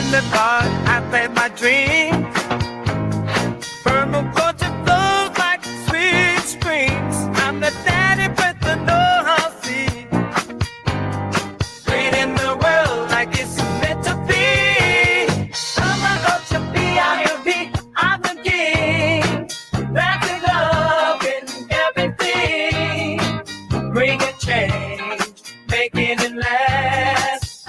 in the dark, I plant my dreams. Permaculture flows like sweet springs. I'm the daddy with the know-how seed. Creating the world like it's meant to be. Permaculture, P-I-M-P, I'm the king. Wrapping up in everything. Bringing change, making it last.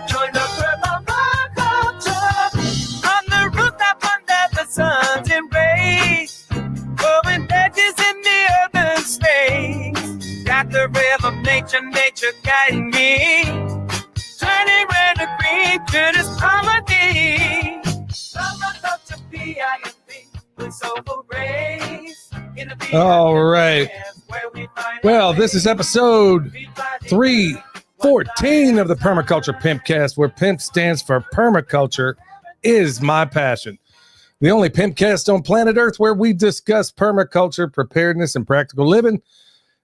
Join the permaculture on the rooftop under the sun's embrace. Growing veggies in the urban space. Got the rhythm of nature, nature guiding me. Turning red to green to this harmony. Permaculture, P-I-M-P, with soulful rays. All right. Well, this is episode 314 of the Permaculture Pimpcast, where PIMP stands for Permaculture is my passion. The only Pimpcast on planet Earth where we discuss permaculture, preparedness, and practical living.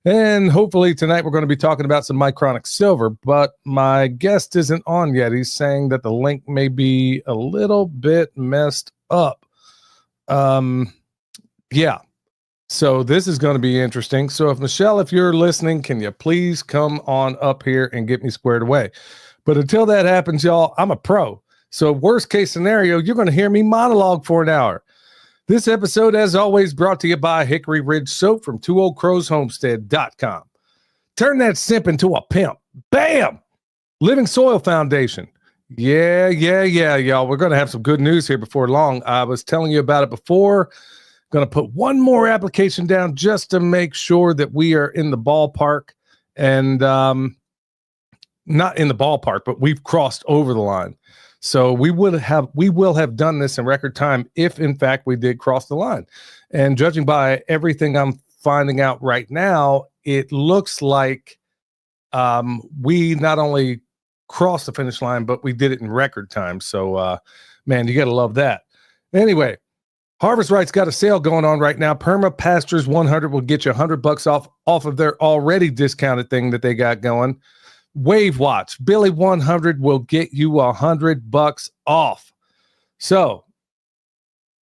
And hopefully tonight we're going to be talking about some Micronic silver, but my guest isn't on yet. He's saying that the link may be a little bit messed up. Yeah. So this is going to be interesting. So if Michelle, if you're listening, can you please come on up here and get me squared away? But until that happens, y'all, I'm a pro. So worst case scenario, you're going to hear me monologue for an hour. This episode, as always, brought to you by Hickory Ridge Soap from twooldcrowshomestead.com. Turn that simp into a pimp. Bam! Living Soil Foundation. Yeah, y'all. We're going to have some good news here before long. I was telling you about it before. Going to put one more application down just to make sure that we are in the ballpark, and not in the ballpark, but we've crossed over the line. So we will have done this in record time if in fact we did cross the line. And judging by everything I'm finding out right now, it looks like we not only crossed the finish line, but we did it in record time. So man, you got to love that. Anyway, Harvest Right's got a sale going on right now. Perma Pastures 100 will get you $100 off of their already discounted thing that they got going. Wave Watch Billy 100 will get you $100 off. So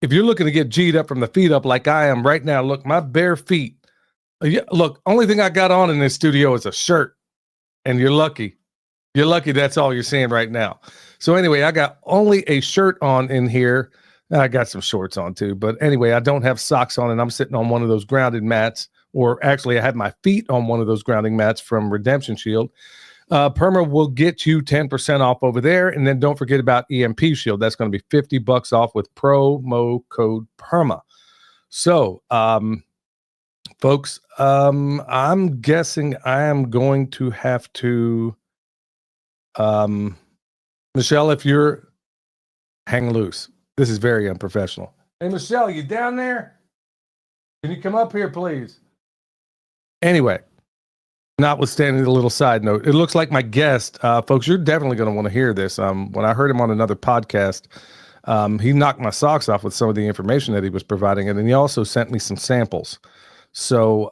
if you're looking to get G'd up from the feet up like I am right now, look, my bare feet. Look, only thing I got on in this studio is a shirt, and you're lucky. You're lucky that's all you're seeing right now. So anyway, I got only a shirt on in here. I got some shorts on too, but anyway, I don't have socks on, and I'm sitting on one of those grounded mats, or actually I had my feet on one of those grounding mats from Redemption Shield. Perma will get you 10% off over there, and then don't forget about EMP Shield. That's going to be $50 off with promo code PERMA. So, folks, I'm guessing I am going to have to, Michelle, if you're hang loose. This is very unprofessional. Hey, Michelle, you down there? Can you come up here, please? Anyway, notwithstanding the little side note, it looks like my guest, folks, you're definitely going to want to hear this. When I heard him on another podcast, he knocked my socks off with some of the information that he was providing, and then he also sent me some samples. So,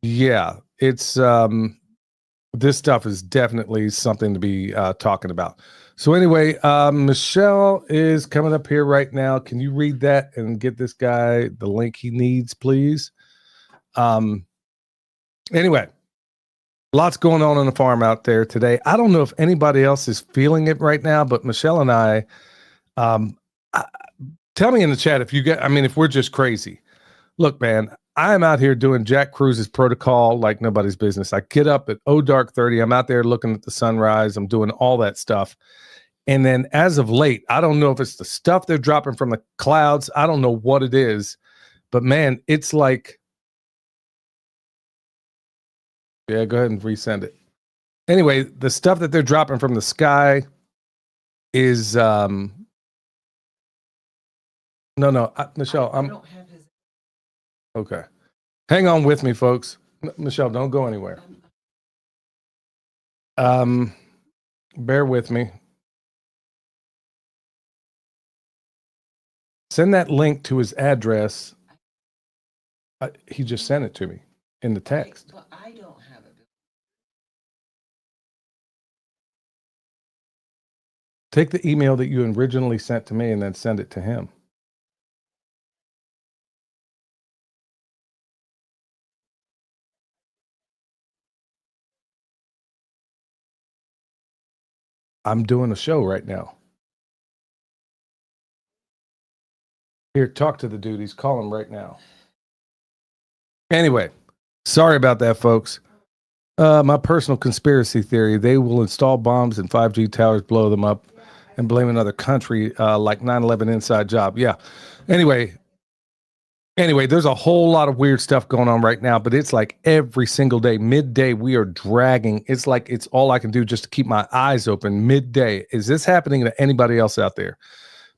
yeah, it's this stuff is definitely something to be talking about. So anyway, Michelle is coming up here right now. Can you read that and get this guy the link he needs, please? Anyway, lots going on the farm out there today. I don't know if anybody else is feeling it right now, but Michelle and I tell me in the chat if you get, if we're just crazy. Look, man, I'm out here doing Jack Cruz's protocol like nobody's business. I get up at dark 30. I'm out there looking at the sunrise. I'm doing all that stuff. And then as of late, I don't know if it's the stuff they're dropping from the clouds. I don't know what it is, but man, it's like, yeah, go ahead and resend it. Anyway, the stuff that they're dropping from the sky is, no, Michelle, I don't have his. Okay. Hang on with me, folks. Michelle, don't go anywhere. Bear with me. Send that link to his address. He just sent it to me in the text. Well, I don't have it. Take the email that you originally sent to me and then send it to him. I'm doing a show right now. Here, talk to the dude. He's calling right now. Anyway, sorry about that, folks. My personal conspiracy theory, they will install bombs in 5G towers, blow them up, and blame another country like 9/11 inside job. Yeah. Anyway, there's a whole lot of weird stuff going on right now, but it's like every single day, midday, we are dragging. It's like it's all I can do just to keep my eyes open midday. Is this happening to anybody else out there?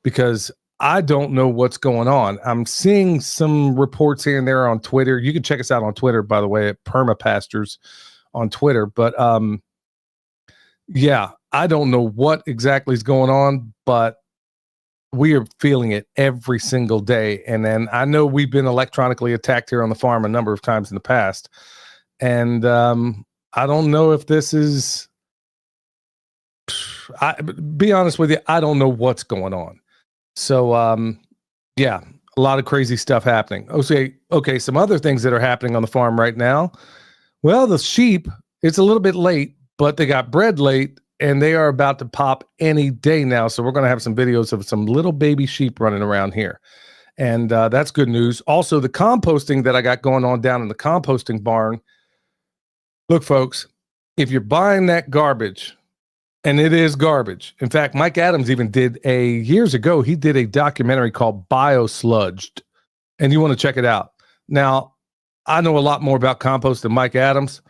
Because I don't know what's going on. I'm seeing some reports here and there on Twitter. You can check us out on Twitter, by the way, at Permapastors on Twitter. But yeah, I don't know what exactly is going on, but we are feeling it every single day. And then I know we've been electronically attacked here on the farm a number of times in the past. And I don't know if this is, be honest with you, I don't know what's going on. So, yeah, a lot of crazy stuff happening. Okay, some other things that are happening on the farm right now. Well, the sheep, it's a little bit late, but they got bred late, and they are about to pop any day now. So we're going to have some videos of some little baby sheep running around here. And that's good news. Also, the composting that I got going on down in the composting barn. Look, folks, if you're buying that garbage, and it is garbage. In fact, Mike Adams even did years ago, he did a documentary called Biosludged, and you want to check it out. Now, I know a lot more about compost than Mike Adams,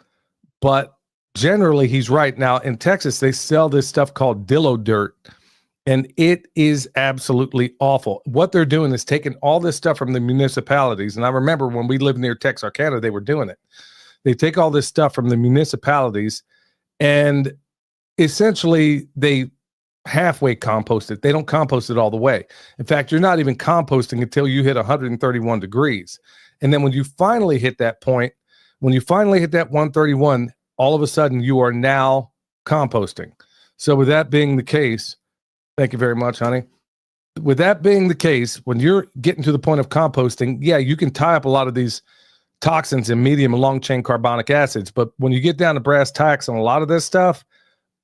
but generally he's right. Now, in Texas, they sell this stuff called Dillo dirt, and it is absolutely awful. What they're doing is taking all this stuff from the municipalities, and I remember when we lived near Texarkana, they were doing it. They take all this stuff from the municipalities, and essentially they halfway compost it. They don't compost it all the way. In fact, you're not even composting until you hit 131 degrees. And then when you finally hit that point, when you finally hit that 131, all of a sudden you are now composting. So with that being the case, thank you very much, honey. With that being the case, when you're getting to the point of composting, yeah, you can tie up a lot of these toxins in medium and long chain carbonic acids. But when you get down to brass tacks on a lot of this stuff,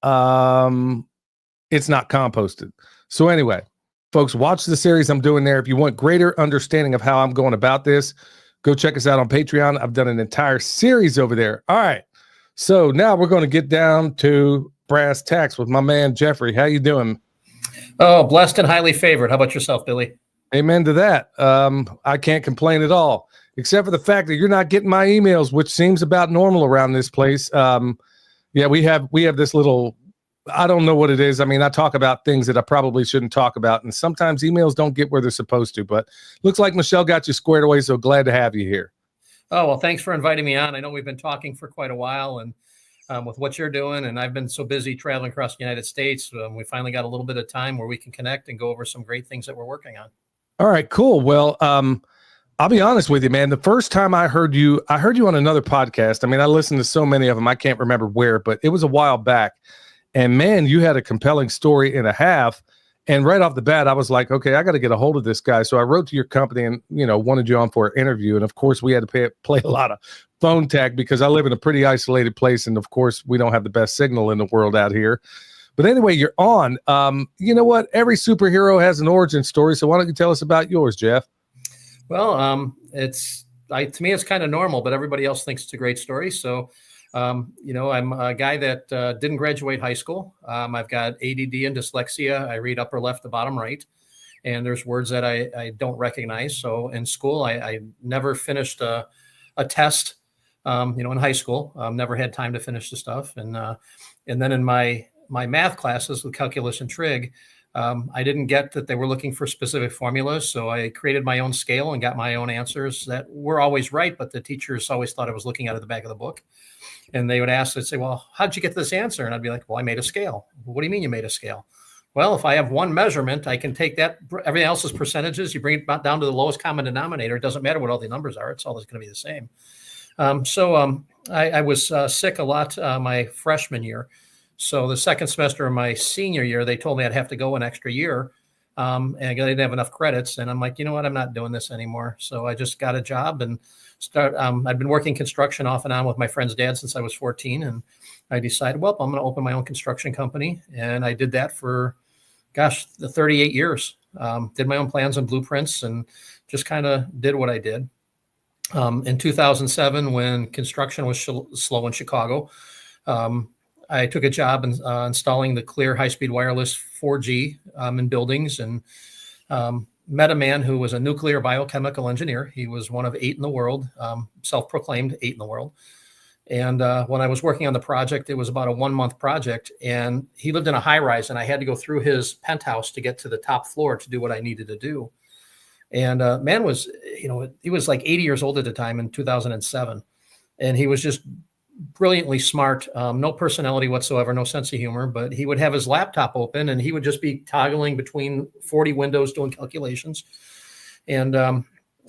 it's not composted. So anyway, folks, watch the series I'm doing there. If you want greater understanding of how I'm going about this, go check us out on Patreon. I've done an entire series over there. All right. So now we're going to get down to brass tacks with my man, Jeffrey. How you doing? Oh, blessed and highly favored. How about yourself, Billy? Amen to that. I can't complain at all, except for the fact that you're not getting my emails, which seems about normal around this place. Yeah, we have this little, I don't know what it is. I mean, I talk about things that I probably shouldn't talk about, and sometimes emails don't get where they're supposed to, but looks like Michelle got you squared away, so glad to have you here. Oh, well, thanks for inviting me on. I know we've been talking for quite a while, and with what you're doing, and I've been so busy traveling across the United States, we finally got a little bit of time where we can connect and go over some great things that we're working on. All right, cool. Well, I'll be honest with you, man. The first time I heard you on another podcast. I mean, I listened to so many of them, I can't remember where, but it was a while back. And man, you had a compelling story and a half. And right off the bat, I was like, okay, I got to get a hold of this guy. So I wrote to your company and, wanted you on for an interview. And of course, we had to play a lot of phone tag because I live in a pretty isolated place. And of course, we don't have the best signal in the world out here. But anyway, you're on. You know what? Every superhero has an origin story. So why don't you tell us about yours, Jeff? Well, to me, it's kind of normal, but everybody else thinks it's a great story. So, I'm a guy that didn't graduate high school. I've got ADD and dyslexia. I read upper left to bottom right, and there's words that I don't recognize. So in school, I never finished a test, in high school. Never had time to finish the stuff. And then in my math classes with calculus and trig, I didn't get that they were looking for specific formulas. So I created my own scale and got my own answers that were always right, but the teachers always thought I was looking out of the back of the book. And they would ask, they'd say, well, how'd you get this answer? And I'd be like, well, I made a scale. What do you mean you made a scale? Well, if I have one measurement, I can take that, everything else is percentages. You bring it down to the lowest common denominator. It doesn't matter what all the numbers are. It's always going to be the same. I was sick a lot my freshman year. So the second semester of my senior year, they told me I'd have to go an extra year. And I didn't have enough credits. And I'm like, you know what? I'm not doing this anymore. So I just got a job and I've been working construction off and on with my friend's dad since I was 14. And I decided, well, I'm going to open my own construction company. And I did that for, the 38 years. Did my own plans and blueprints and just kind of did what I did. In 2007, when construction was slow in Chicago, I took a job installing the clear high-speed wireless 4G in buildings, and met a man who was a nuclear biochemical engineer. He was one of 8 in the world, self-proclaimed 8 in the world. And when I was working on the project, it was about a 1-month project, and he lived in a high-rise, and I had to go through his penthouse to get to the top floor to do what I needed to do. And man was, he was like 80 years old at the time in 2007, and he was just brilliantly smart, no personality whatsoever, no sense of humor, but he would have his laptop open and he would just be toggling between 40 windows doing calculations. And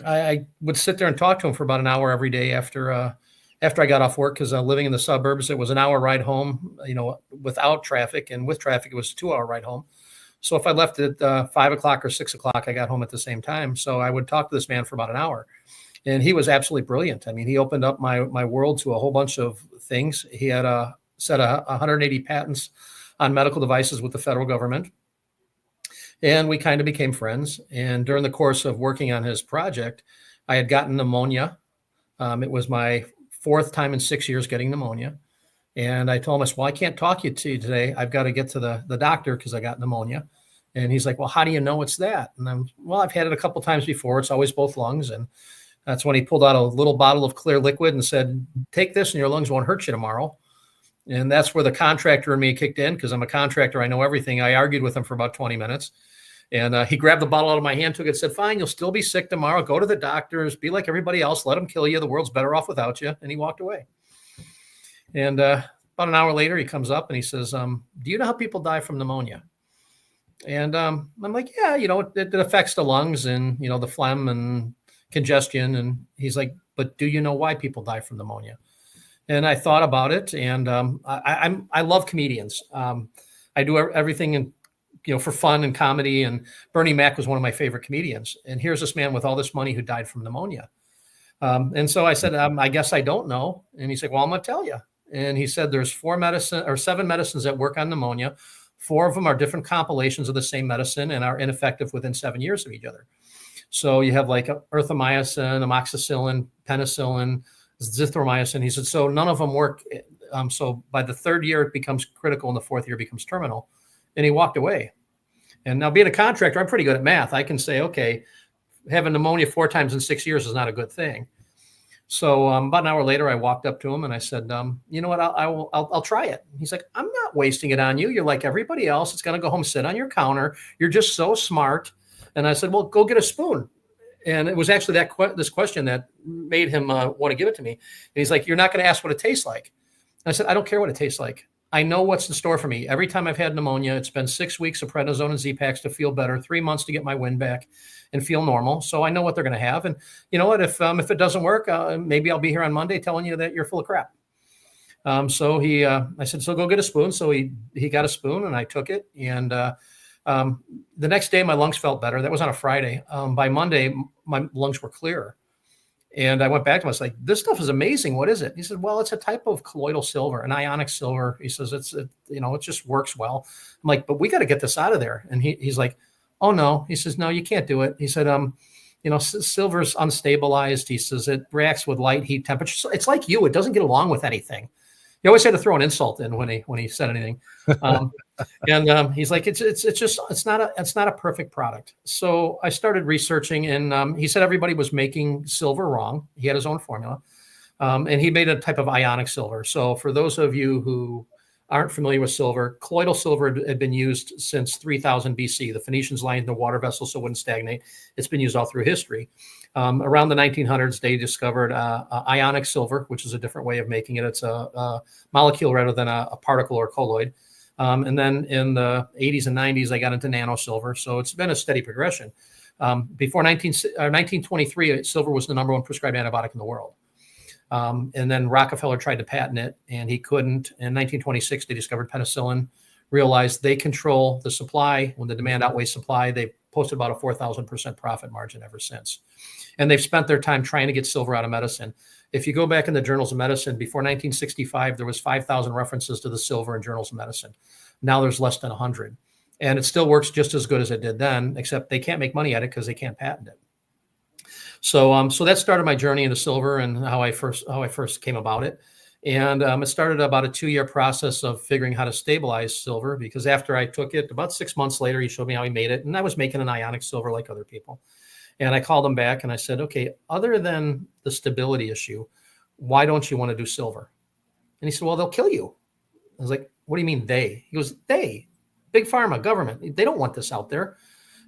I would sit there and talk to him for about an hour every day after I got off work, because living in the suburbs, it was an hour ride home, without traffic, and with traffic, it was a 2-hour ride home. So if I left at 5 o'clock or 6 o'clock, I got home at the same time. So I would talk to this man for about an hour. And he was absolutely brilliant. I mean, he opened up my world to a whole bunch of things. He had set 180 patents on medical devices with the federal government. And we kind of became friends. And during the course of working on his project, I had gotten pneumonia. It was my 4th time in 6 years getting pneumonia. And I told him, well, I can't talk to you today. I've got to get to the doctor because I got pneumonia. And he's like, well, how do you know it's that? And I've had it a couple times before. It's always both lungs. And that's when he pulled out a little bottle of clear liquid and said, take this and your lungs won't hurt you tomorrow. And that's where the contractor in me kicked in, because I'm a contractor. I know everything. I argued with him for about 20 minutes. And he grabbed the bottle out of my hand, took it, said, fine, you'll still be sick tomorrow. Go to the doctors. Be like everybody else. Let them kill you. The world's better off without you. And he walked away. And about an hour later, he comes up and he says, do you know how people die from pneumonia? And I'm like, yeah, it affects the lungs and, the phlegm and congestion. And he's like, but do you know why people die from pneumonia? And I thought about it, and I love comedians. I do everything for fun and comedy. And Bernie Mac was one of my favorite comedians. And here's this man with all this money who died from pneumonia. And so I said, I guess I don't know. And he's like, well, I'm going to tell you. And he said, there's 7 medicines that work on pneumonia. 4 of them are different compilations of the same medicine and are ineffective within 7 years of each other. So you have like erythromycin, amoxicillin, penicillin, zithromycin. He said, so none of them work. So by the 3rd year, it becomes critical, and the 4th year becomes terminal. And he walked away. And now, being a contractor, I'm pretty good at math. I can say, okay, having pneumonia 4 times in 6 years is not a good thing. So about an hour later, I walked up to him and I said, you know what, I'll try it. He's like, I'm not wasting it on you. You're like everybody else. It's going to go home, sit on your counter. You're just so smart. And I said, well, go get a spoon. And it was actually this question that made him want to give it to me. And he's like, you're not going to ask what it tastes like. And I said, I don't care what it tastes like. I know what's in store for me. Every time I've had pneumonia, it's been 6 weeks of prednisone and Z-Paks to feel better, 3 months to get my wind back and feel normal. So I know what they're going to have. And you know what? If it doesn't work, maybe I'll be here on Monday telling you that you're full of crap. So I said, so go get a spoon. So he got a spoon and I took it. And the next day, my lungs felt better. That was on a Friday. By Monday, my lungs were clearer. And I went back to him. I was like, this stuff is amazing. What is it? He said, well, it's a type of colloidal silver, an ionic silver. He says, it just works well. I'm like, but we got to get this out of there. And he's like, oh, no. He says, no, you can't do it. He said, silver's unstabilized. He says, it reacts with light, heat, temperature. So it's like you. It doesn't get along with anything. He always had to throw an insult in when he said anything. And he's like, it's not a perfect product. So I started researching, and he said everybody was making silver wrong. He had his own formula, and he made a type of ionic silver. So for those of you who aren't familiar with silver, colloidal silver had been used since 3000 BC. The Phoenicians lined the water vessels so it wouldn't stagnate. It's been used all through history. Around the 1900s, they discovered ionic silver, which is a different way of making it. It's a molecule rather than a particle or colloid. And then in the 80s and 90s, they got into nano silver. So it's been a steady progression. Before 1923, silver was the #1 prescribed antibiotic in the world. And then Rockefeller tried to patent it, and he couldn't. In 1926, they discovered penicillin, realized they control the supply. When the demand outweighs supply, they posted about a 4,000% profit margin ever since. And they've spent their time trying to get silver out of medicine. If you go back in the journals of medicine, before 1965, there was 5,000 references to the silver in journals of medicine. Now there's less than 100. And it still works just as good as it did then, except they can't make money at it because they can't patent it. So that started my journey into silver and how I first came about it. And it started about a 2-year process of figuring how to stabilize silver, because after I took it, about 6 months later, he showed me how he made it. And I was making an ionic silver like other people. And I called him back and I said, okay, other than the stability issue, why don't you want to do silver? And he said, well, they'll kill you. I was like, what do you mean they? He goes, they, big pharma, government, they don't want this out there.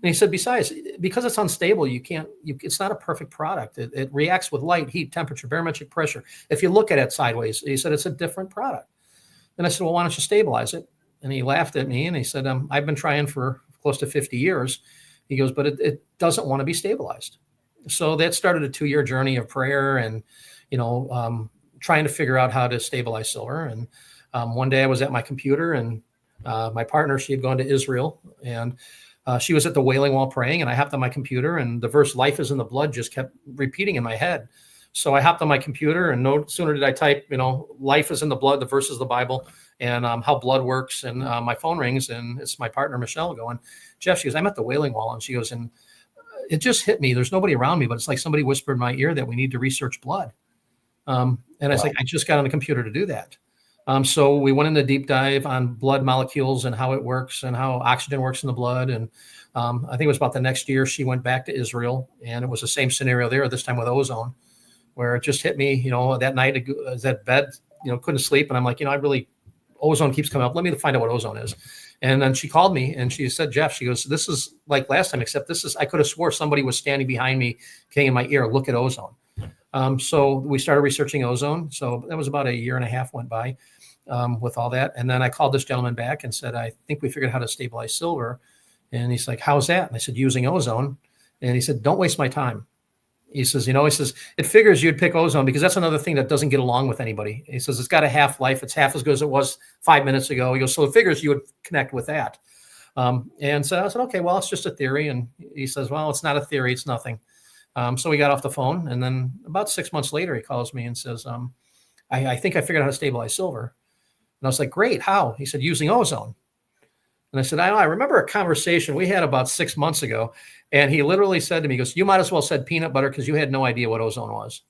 And he said, besides, because it's unstable, it's not a perfect product. It reacts with light, heat, temperature, barometric pressure. If you look at it sideways, he said, it's a different product. And I said, well, why don't you stabilize it? And he laughed at me and he said, I've been trying for close to 50 years. He goes, but it doesn't want to be stabilized. So that started a 2-year journey of prayer and, trying to figure out how to stabilize silver. And one day I was at my computer and my partner, she had gone to Israel, and she was at the Wailing Wall praying, and I hopped on my computer, and the verse "life is in the blood" just kept repeating in my head. So I hopped on my computer, and no sooner did I type, "life is in the blood," the verse is the Bible, and how blood works, and my phone rings, and it's my partner Michelle going, "Jeff," she goes, "I'm at the Wailing Wall," and she goes, and it just hit me. There's nobody around me, but it's like somebody whispered in my ear that we need to research blood. And I was like, I just got on the computer to do that. So we went into deep dive on blood molecules and how it works and how oxygen works in the blood. And I think it was about the next year she went back to Israel, and it was the same scenario there, this time with ozone, where it just hit me, that night I was at bed, couldn't sleep. And I'm like, ozone keeps coming up. Let me find out what ozone is. And then she called me and she said, Jeff, she goes, this is like last time, except I could have swore somebody was standing behind me, getting in my ear, look at ozone. So we started researching ozone. So that was about 1.5 years went by with all that. And then I called this gentleman back and said, I think we figured out how to stabilize silver. And he's like, how's that? And I said, using ozone. And he said, don't waste my time. He says, it figures you'd pick ozone because that's another thing that doesn't get along with anybody. He says, it's got a half-life. It's half as good as it was 5 minutes ago. He goes, so it figures you would connect with that. And so I said, okay, well, it's just a theory. And he says, well, it's not a theory. It's nothing. So we got off the phone. And then about 6 months later, he calls me and says, I think I figured out how to stabilize silver. And I was like, great. How? He said, using ozone. And I said, I remember a conversation we had about 6 months ago. And he literally said to me, he goes, you might as well said peanut butter because you had no idea what ozone was.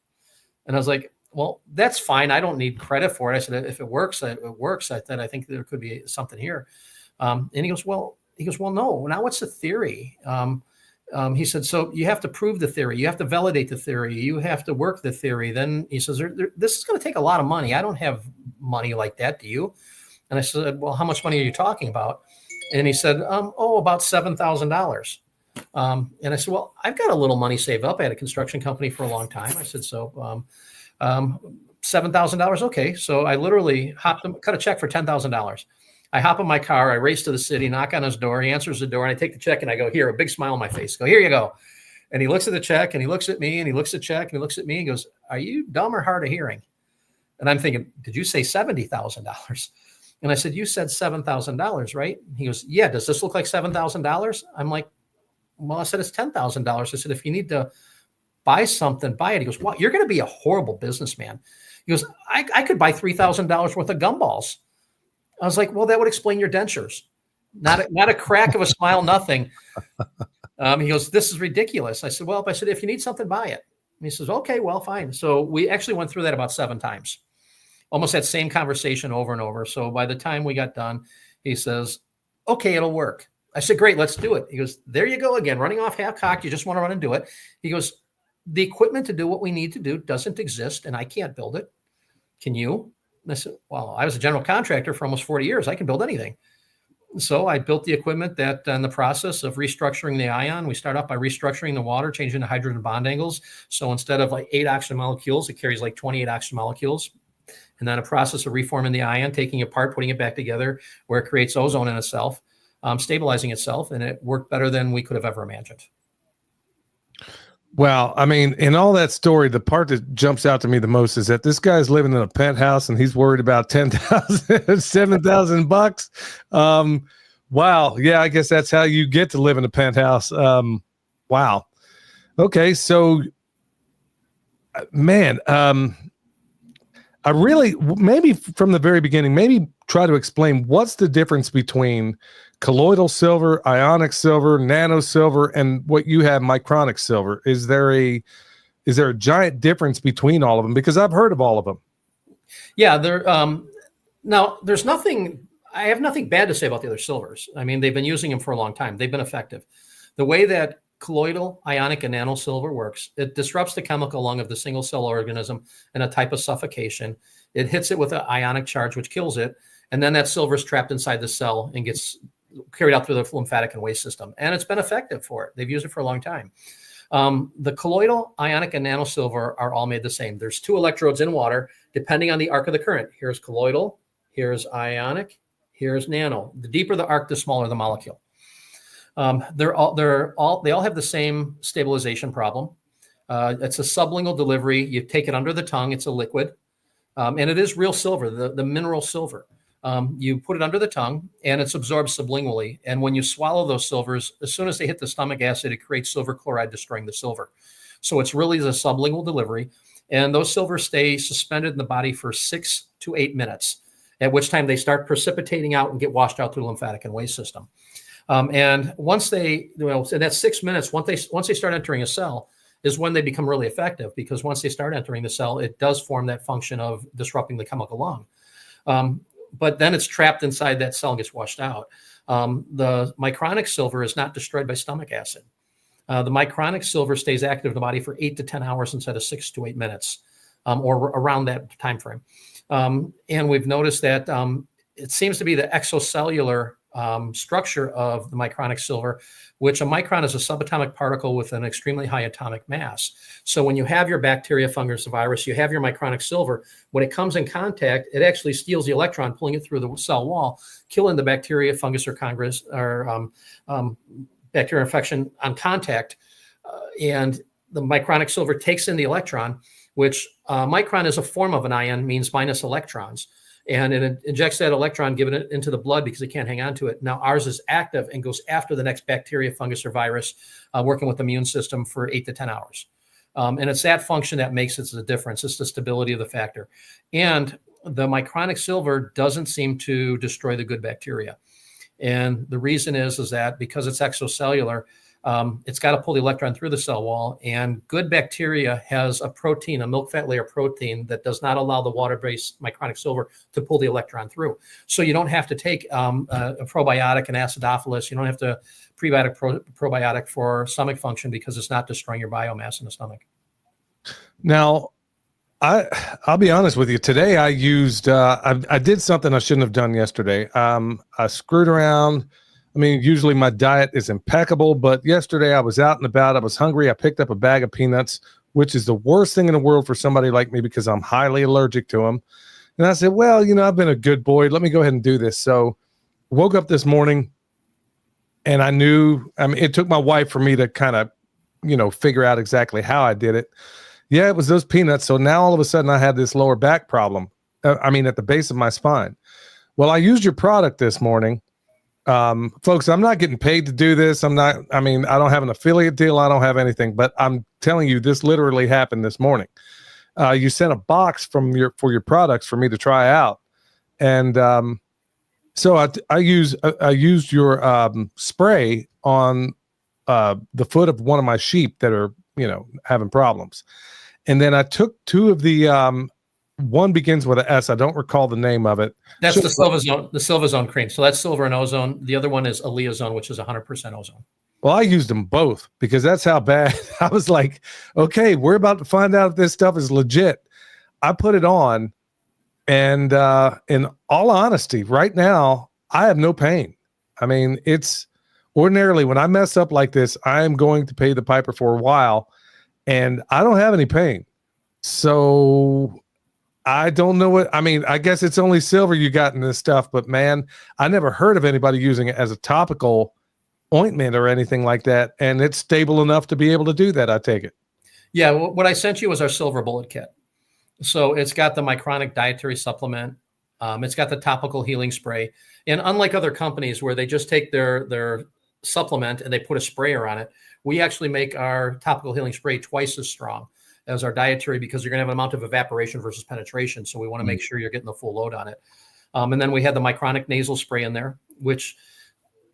And I was like, well, that's fine. I don't need credit for it. I said, if it works, it works. I said, I think there could be something here. And he goes, well, no, now what's the theory? He said, so you have to prove the theory. You have to validate the theory. You have to work the theory. Then he says, this is going to take a lot of money. I don't have money like that. Do you? And I said, well, how much money are you talking about? And he said, about $7,000. And I said, well, I've got a little money saved up. I had a construction company for a long time. I said, so $7,000. Okay. So I literally cut a check for $10,000. I hop in my car. I race to the city, knock on his door. He answers the door and I take the check and I go, here, a big smile on my face. Go, here you go. And he looks at the check and he looks at me and he looks at the check and he looks at me and goes, are you dumb or hard of hearing? And I'm thinking, did you say $70,000? And I said, you said $7,000, right? He goes, yeah. Does this look like $7,000? I'm like, well, I said, it's $10,000. I said, if you need to buy something, buy it. He goes, well, you're going to be a horrible businessman. He goes, I could buy $3,000 worth of gumballs. I was like, well, that would explain your dentures. Not a crack of a smile, nothing. He goes, this is ridiculous. I said, well, if you need something, buy it. And he says, okay, well, fine. So we actually went through that about 7 times. Almost that same conversation over and over. So by the time we got done, he says, okay, it'll work. I said, great, let's do it. He goes, there you go again, running off half-cocked. You just want to run and do it. He goes, the equipment to do what we need to do doesn't exist, and I can't build it. Can you? And I said, well, I was a general contractor for almost 40 years. I can build anything. So I built the equipment that in the process of restructuring the ion, we start off by restructuring the water, changing the hydrogen bond angles. So instead of like 8 oxygen molecules, it carries like 28 oxygen molecules. And then a process of reforming the ion, taking it apart, putting it back together, where it creates ozone in itself, stabilizing itself. And it worked better than we could have ever imagined. Well, I mean, in all that story, the part that jumps out to me the most is that this guy's living in a penthouse and he's worried about 10,000, 7,000 bucks. Wow. Yeah, I guess that's how you get to live in a penthouse. Wow. Okay. So, man, I really, maybe from the very beginning, maybe try to explain what's the difference between colloidal silver, ionic silver, nano silver, and what you have, micronic silver. Is there a giant difference between all of them? Because I've heard of all of them. Yeah, now there's nothing. I have nothing bad to say about the other silvers. I mean, they've been using them for a long time. They've been effective. The way that colloidal, ionic, and nano silver works, it disrupts the chemical lung of the single cell organism in a type of suffocation. It hits it with an ionic charge, which kills it, and then that silver is trapped inside the cell and gets carried out through the lymphatic and waste system. And it's been effective for it. They've used it for a long time. The colloidal, ionic, and nano silver are all made the same. There's 2 electrodes in water, depending on the arc of the current. Here's colloidal, here's ionic, here's nano. The deeper the arc, the smaller the molecule. They all have the same stabilization problem. It's a sublingual delivery. You take it under the tongue. It's a liquid, and it is real silver, the mineral silver. You put it under the tongue, and it's absorbed sublingually. And when you swallow those silvers, as soon as they hit the stomach acid, it creates silver chloride, destroying the silver. So it's really the sublingual delivery, and those silvers stay suspended in the body for 6 to 8 minutes, at which time they start precipitating out and get washed out through the lymphatic and waste system. And once they, and that's 6 minutes, once they start entering a cell is when they become really effective, because once they start entering the cell, it does form that function of disrupting the chemical lung. But then it's trapped inside that cell and gets washed out. The micronic silver is not destroyed by stomach acid. The micronic silver stays active in the body for 8 to 10 hours instead of 6 to 8 minutes, or around that time frame. And we've noticed that it seems to be the exocellular structure of the micronic silver, which a micron is a subatomic particle with an extremely high atomic mass. So when you have your bacteria, fungus, virus, you have your micronic silver. When it comes in contact, it actually steals the electron, pulling it through the cell wall, killing the bacteria, fungus, or bacterial infection on contact. And the micronic silver takes in the electron, which micron is a form of an ion, means minus electrons. And it injects that electron, giving it into the blood because it can't hang on to it. Now ours is active and goes after the next bacteria, fungus, or virus, working with the immune system for 8 to 10 hours. And it's that function that makes it the difference. It's the stability of the factor. And the micronic silver doesn't seem to destroy the good bacteria. And the reason is that because it's exocellular, it's got to pull the electron through the cell wall, and good bacteria has a protein, a milk fat layer protein, that does not allow the water-based micronic silver to pull the electron through. So you don't have to take a probiotic, an acidophilus. You don't have to probiotic for stomach function, because it's not destroying your biomass in the stomach. Now, I'll be honest with you. Today I used, I did something I shouldn't have done yesterday. I screwed around. I mean, usually my diet is impeccable, but yesterday I was out and about. I was hungry. I picked up a bag of peanuts, which is the worst thing in the world for somebody like me because I'm highly allergic to them. And I said, well, I've been a good boy. Let me go ahead and do this. So woke up this morning and I knew, it took my wife for me to kind of, figure out exactly how I did it. Yeah, it was those peanuts. So now all of a sudden I had this lower back problem. At the base of my spine. Well, I used your product this morning. Folks, I'm not getting paid to do this. I don't have an affiliate deal. I don't have anything, but I'm telling you, this literally happened this morning. You sent a box for your products for me to try out. And, so I used your, spray on, the foot of one of my sheep that are, having problems. And then I took 2 of the, one begins with an S. I don't recall the name of it. That's the Silvazone cream. So that's silver and ozone. The other one is Aleazone, which is 100% ozone. Well, I used them both because that's how bad. I was like, okay, we're about to find out if this stuff is legit. I put it on, and in all honesty, right now, I have no pain. It's ordinarily when I mess up like this, I am going to pay the piper for a while, and I don't have any pain. So I don't know I guess it's only silver you got in this stuff, but man, I never heard of anybody using it as a topical ointment or anything like that. And it's stable enough to be able to do that. I take it. Yeah, what I sent you was our silver bullet kit. So it's got the Micronic dietary supplement. It's got the topical healing spray. And unlike other companies where they just take their supplement and they put a sprayer on it, we actually make our topical healing spray twice as strong as our dietary because you're going to have an amount of evaporation versus penetration. So we want to make sure you're getting the full load on it. And then we had the Micronic nasal spray in there, which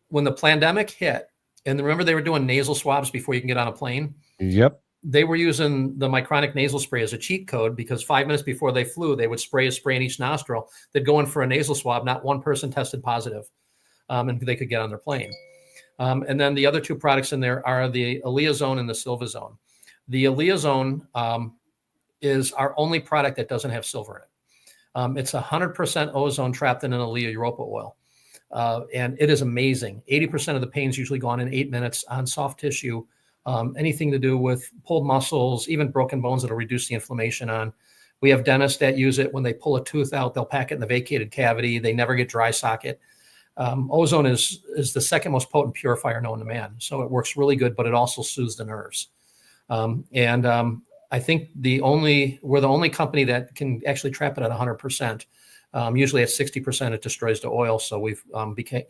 when the pandemic hit, and remember they were doing nasal swabs before you can get on a plane? Yep. They were using the Micronic nasal spray as a cheat code because 5 minutes before they flew, they would spray a spray in each nostril. They'd go in for a nasal swab. Not one person tested positive, and they could get on their plane. And then the other two products in there are the Aleazone and the Silvazone. The Aleazone is our only product that doesn't have silver in it. It's 100% ozone trapped in an Alea Europa oil. And it is amazing. 80% of the pain's usually gone in 8 minutes on soft tissue. Anything to do with pulled muscles, even broken bones, that'll reduce the inflammation on. We have dentists that use it when they pull a tooth out, they'll pack it in the vacated cavity. They never get dry socket. Ozone is the second most potent purifier known to man. So it works really good, but it also soothes the nerves. I think we're the only company that can actually trap it at 100%. Usually at 60%, it destroys the oil. So we've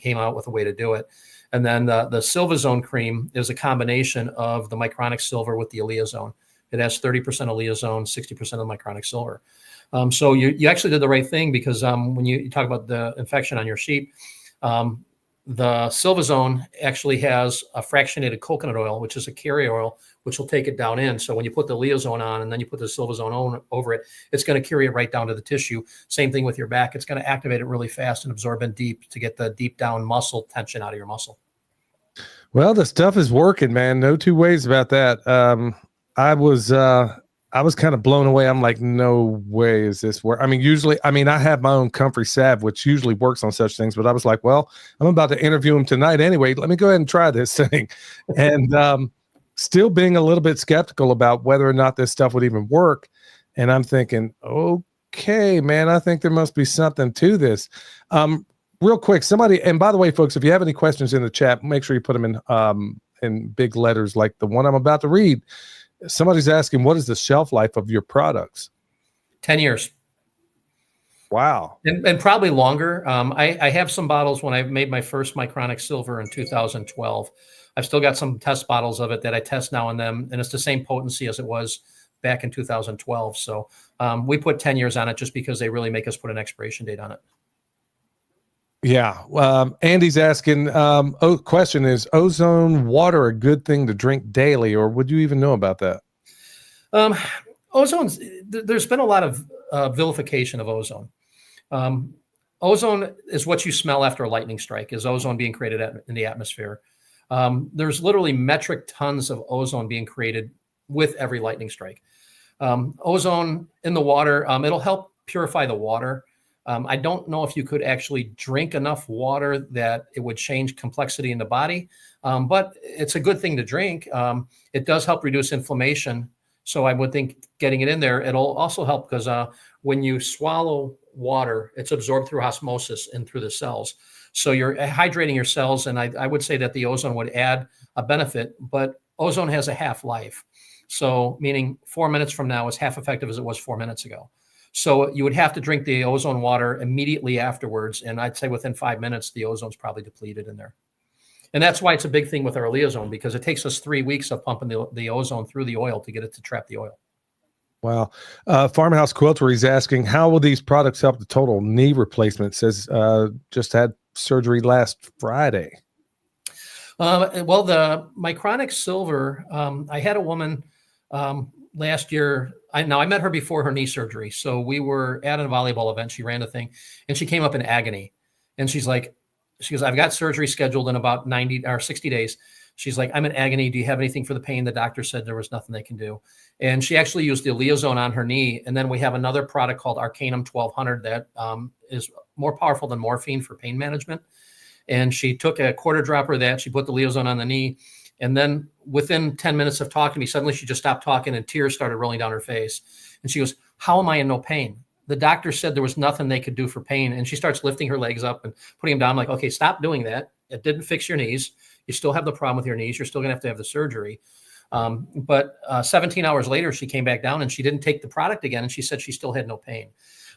came out with a way to do it. And then the Silvazone cream is a combination of the Micronic silver with the Aleazone. It has 30% Aleazone, 60% of Micronic silver. So you actually did the right thing because when you talk about the infection on your sheep, the Silvazone actually has a fractionated coconut oil, which is a carrier oil, which will take it down in. So when you put the Aleazone on and then you put the Silvazone over it, it's going to carry it right down to the tissue. Same thing with your back. It's going to activate it really fast and absorb in deep to get the deep down muscle tension out of your muscle. Well, the stuff is working, man. No two ways about that. I was kind of blown away. I'm like, no way is this work. I have my own comfrey salve, which usually works on such things, but I was like, well, I'm about to interview him tonight anyway. Let me go ahead and try this thing. And still being a little bit skeptical about whether or not this stuff would even work. And I'm thinking, okay, man, I think there must be something to this. Real quick, somebody, and by the way, folks, if you have any questions in the chat, make sure you put them in big letters like the one I'm about to read. Somebody's asking, what is the shelf life of your products? 10 years. Wow. And probably longer. I have some bottles when I made my first Micronic silver in 2012. I've still got some test bottles of it that I test now and then, and it's the same potency as it was back in 2012. So we put 10 years on it just because they really make us put an expiration date on it. Yeah. Andy's asking, question is ozone water a good thing to drink daily, or would you even know about that? There's been a lot of vilification of ozone. Ozone is what you smell after a lightning strike, is ozone being created in the atmosphere. There's literally metric tons of ozone being created with every lightning strike. Ozone in the water, it'll help purify the water. I don't know if you could actually drink enough water that it would change complexity in the body, but it's a good thing to drink. It does help reduce inflammation. So I would think getting it in there, it'll also help because when you swallow water, it's absorbed through osmosis and through the cells. So you're hydrating your cells. And I would say that the ozone would add a benefit, but ozone has a half-life. So meaning 4 minutes from now is half effective as it was 4 minutes ago. So you would have to drink the ozone water immediately afterwards. And I'd say within 5 minutes, the ozone's probably depleted in there. And that's why it's a big thing with our Aleazone, because it takes us 3 weeks of pumping the ozone through the oil to get it to trap the oil. Wow. Farmhouse Quilter, he's asking, how will these products help the total knee replacement? Says just had surgery last Friday. Well, the Micronic silver, I had a woman last year. I met her before her knee surgery. So we were at a volleyball event. She ran the thing and she came up in agony. And she goes, I've got surgery scheduled in about 90 or 60 days. She's like, I'm in agony. Do you have anything for the pain? The doctor said there was nothing they can do. And she actually used the Aleazone on her knee. And then we have another product called Arcanum 1200 that is more powerful than morphine for pain management. And she took a quarter dropper of that. She put the Aleazone on the knee. And then within 10 minutes of talking to me, suddenly she just stopped talking and tears started rolling down her face. And she goes, how am I in no pain? The doctor said there was nothing they could do for pain. And she starts lifting her legs up and putting them down. I'm like, okay, stop doing that. It didn't fix your knees. You still have the problem with your knees. You're still going to have the surgery. But 17 hours later, she came back down and she didn't take the product again. And she said she still had no pain.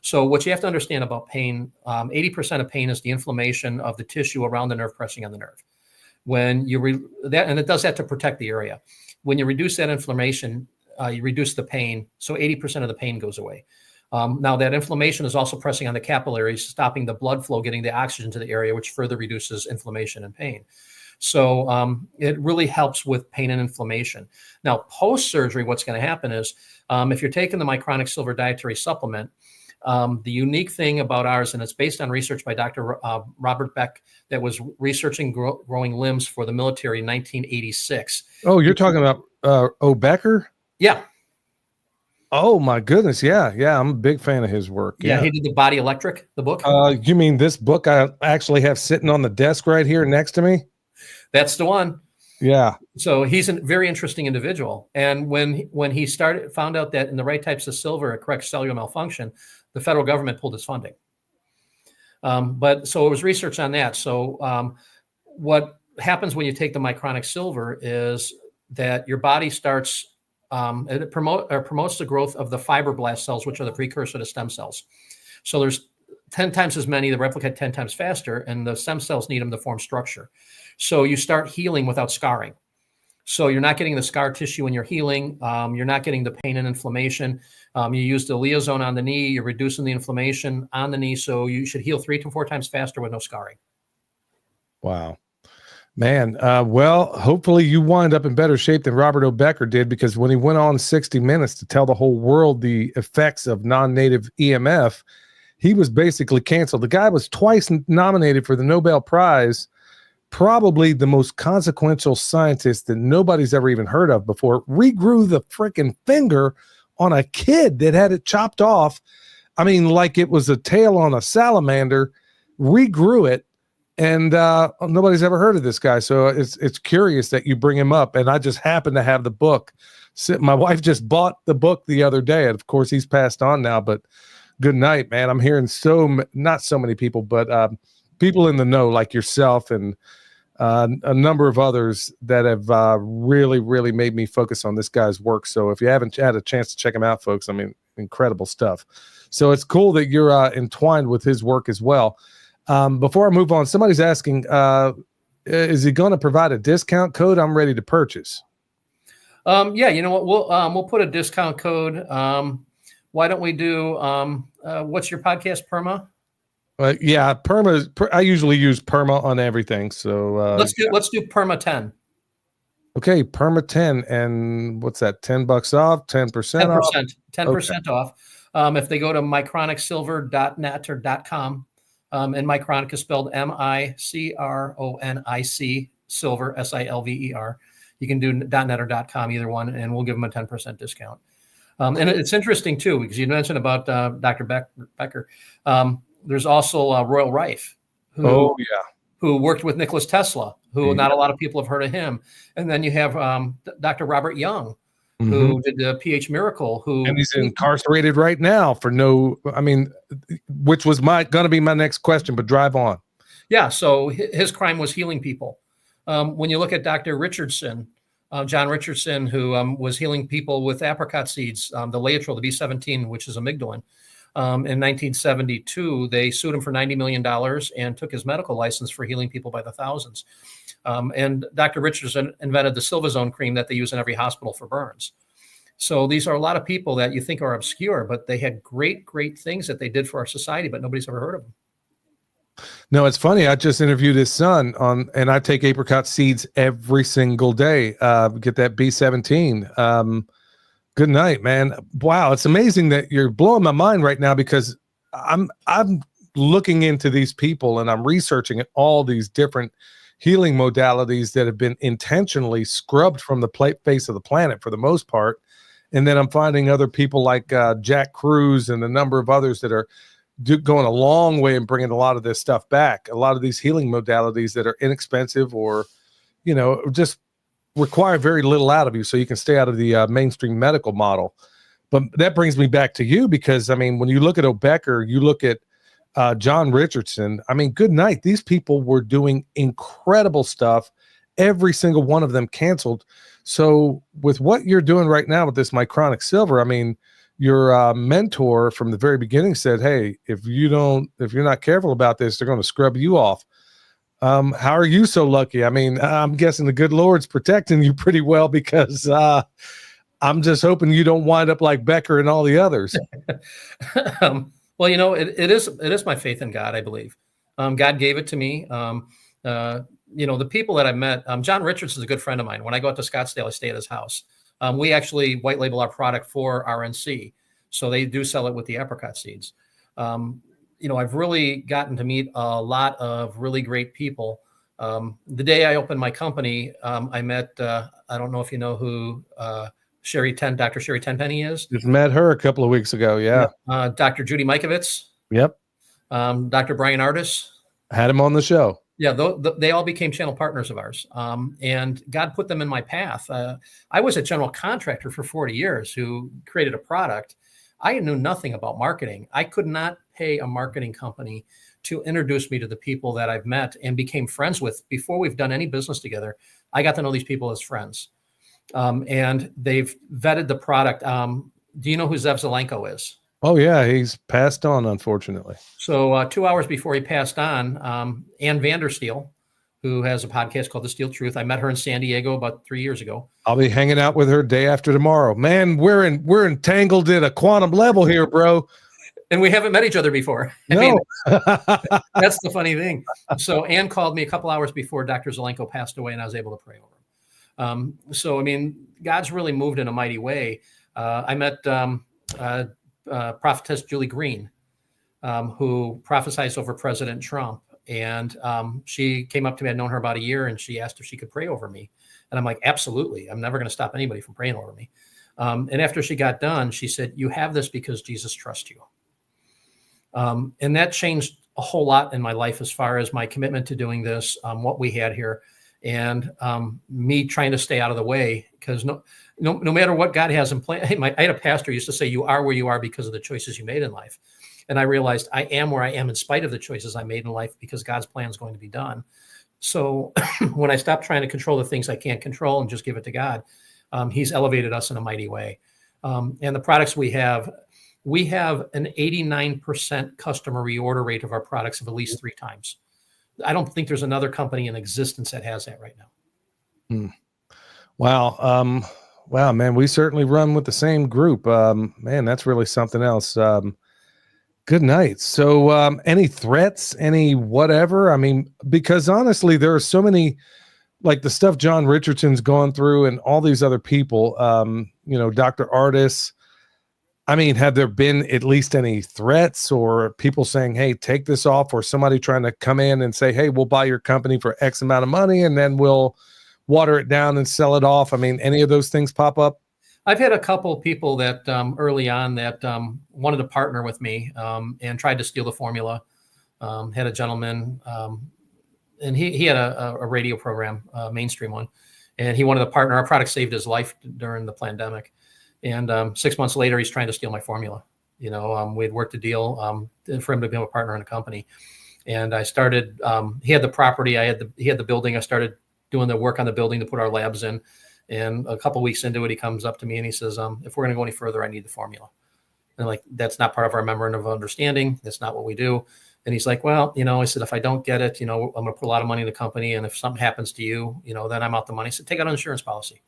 So what you have to understand about pain, 80% of pain is the inflammation of the tissue around the nerve pressing on the nerve. When you and it does that to protect the area. When you reduce that inflammation, you reduce the pain. So 80% of the pain goes away. Now that inflammation is also pressing on the capillaries, stopping the blood flow, getting the oxygen to the area, which further reduces inflammation and pain. So it really helps with pain and inflammation. Now, post-surgery, what's going to happen is if you're taking the Micronic Silver Dietary Supplement, the unique thing about ours, and it's based on research by Dr. Robert Beck that was researching growing limbs for the military in 1986. Oh, you're talking about O. Becker? Yeah. Oh, my goodness. Yeah. Yeah. I'm a big fan of his work. Yeah. He did the Body Electric, the book. You mean this book I actually have sitting on the desk right here next to me? That's the one. Yeah. So he's a very interesting individual. And when he found out that in the right types of silver, it corrects cellular malfunction, the federal government pulled his funding. But so it was research on that. So what happens when you take the Micronic Silver is that your body starts, it promotes the growth of the fibroblast cells, which are the precursor to stem cells. So there's 10 times as many, they replicate 10 times faster, and the stem cells need them to form structure. So you start healing without scarring. So you're not getting the scar tissue in your healing. You're not getting the pain and inflammation. You use the liaison on the knee. You're reducing the inflammation on the knee. So you should heal 3 to 4 times faster with no scarring. Wow. Man, well, hopefully you wind up in better shape than Robert O. Becker did, because when he went on 60 Minutes to tell the whole world the effects of non-native EMF, he was basically canceled. The guy was twice nominated for the Nobel Prize, probably the most consequential scientist that nobody's ever even heard of before, regrew the freaking finger on a kid that had it chopped off. I mean, like it was a tail on a salamander, regrew it, and nobody's ever heard of this guy. So it's curious that you bring him up, and I just happen to have the book. My wife just bought the book the other day, and of course he's passed on now, but good night, man. I'm hearing not so many people, but people in the know like yourself and a number of others that have really, really made me focus on this guy's work. So if you haven't had a chance to check him out, folks, I mean, incredible stuff. So it's cool that you're entwined with his work as well. Before I move on, somebody's asking, is he going to provide a discount code? I'm ready to purchase. Yeah, you know what? We'll put a discount code. Why don't we do, what's your podcast, Pharma? Yeah, Pharma. I usually use Pharma on everything. So let's do Pharma 10. Okay, Pharma 10, and what's that? $10 off, 10% off? 10% off. If they go to micronicsilver.net or .com, and Micronic is spelled MICRONIC, silver, SILVER. You can do .net or .com, either one, and we'll give them a 10% discount. And it's interesting too, because you mentioned about Dr. Becker. There's also Royal Rife, who worked with Nicholas Tesla, who not a lot of people have heard of him. And then you have Dr. Robert Young, who did the pH Miracle, and he's incarcerated right now for which was going to be my next question, but drive on. Yeah. So his crime was healing people. When you look at Dr. Richardson, John Richardson, who was healing people with apricot seeds, the Laetrile, the B17, which is amygdalin. In 1972, they sued him for $90 million and took his medical license for healing people by the thousands. And Dr. Richardson invented the Silvazone cream that they use in every hospital for burns. So these are a lot of people that you think are obscure, but they had great, great things that they did for our society, but nobody's ever heard of them. No, it's funny. I just interviewed his son and I take apricot seeds every single day. Get that B17. Good night, man. Wow. It's amazing that you're blowing my mind right now, because I'm looking into these people and I'm researching all these different healing modalities that have been intentionally scrubbed from the face of the planet for the most part. And then I'm finding other people like Jack Cruz and a number of others that are going a long way in bringing a lot of this stuff back. A lot of these healing modalities that are inexpensive or, just require very little out of you so you can stay out of the mainstream medical model. But that brings me back to you, because, when you look at O. Becker, you look at John Richardson, good night. These people were doing incredible stuff, every single one of them canceled. So with what you're doing right now with this Micronic silver, I mean, your mentor from the very beginning said, hey, if you're not careful about this, they're going to scrub you off. How are you so lucky? I mean, I'm guessing the good Lord's protecting you pretty well, because I'm just hoping you don't wind up like Becker and all the others. Well, it is my faith in God, I believe. God gave it to me. The people that I met, John Richards is a good friend of mine. When I go out to Scottsdale, I stay at his house. We actually white label our product for RNC. So they do sell it with the apricot seeds. I've really gotten to meet a lot of really great people. The day I opened my company, I met, I don't know if you know who Dr. Sherry Tenpenny is. Just met her a couple of weeks ago. Yeah. Dr. Judy Mikovits. Yep. Dr. Brian Artis. Had him on the show. Yeah, they all became channel partners of ours, and God put them in my path. I was a general contractor for 40 years who created a product. I knew nothing about marketing. I could not pay a marketing company to introduce me to the people that I've met and became friends with before we've done any business together. I got to know these people as friends, and they've vetted the product. Do you know who Zev Zelenko is? Oh, yeah. He's passed on, unfortunately. So 2 hours before he passed on, Ann Vandersteel, who has a podcast called The Steel Truth. I met her in San Diego about 3 years ago. I'll be hanging out with her day after tomorrow. Man, we're entangled at a quantum level here, bro. And we haven't met each other before. No. That's the funny thing. So Ann called me a couple hours before Dr. Zelenko passed away, and I was able to pray over him. God's really moved in a mighty way. I met prophetess Julie Green, who prophesied over President Trump. And she came up to me. I'd known her about a year, and she asked if she could pray over me. And I'm like, absolutely. I'm never going to stop anybody from praying over me. And after she got done, she said, you have this because Jesus trusts you. And that changed a whole lot in my life as far as my commitment to doing this, what we had here, and me trying to stay out of the way, because no matter what God has in plan. I had a pastor used to say, you are where you are because of the choices you made in life. And I realized I am where I am in spite of the choices I made in life, because God's plan is going to be done. So when I stopped trying to control the things I can't control and just give it to God, he's elevated us in a mighty way. And the products we have an 89% customer reorder rate of our products of at least 3 times. I don't think there's another company in existence that has that right now. Wow. Wow, man, we certainly run with the same group. Man, that's really something else. Good night. So any threats, any whatever? I mean, because honestly, there are so many, like the stuff John Richardson's gone through and all these other people, Dr. Artis. I mean, have there been at least any threats or people saying, hey, take this off, or somebody trying to come in and say, hey, we'll buy your company for X amount of money and then we'll water it down and sell it off? I mean, any of those things pop up? I've had a couple of people that early on that wanted to partner with me and tried to steal the formula. Had a gentleman, and he had a radio program, a mainstream one, and he wanted to partner. Our product saved his life during the pandemic. And 6 months later, he's trying to steal my formula. We had worked a deal for him to become a partner in a company. And I started, he had the property, he had the building. I started doing the work on the building to put our labs in. And a couple of weeks into it, he comes up to me and he says, if we're going to go any further, I need the formula. And I'm like, that's not part of our memorandum of understanding. That's not what we do. And he's like, well, I said, if I don't get it, I'm going to put a lot of money in the company. And if something happens to you, then I'm out the money. I said, take out an insurance policy.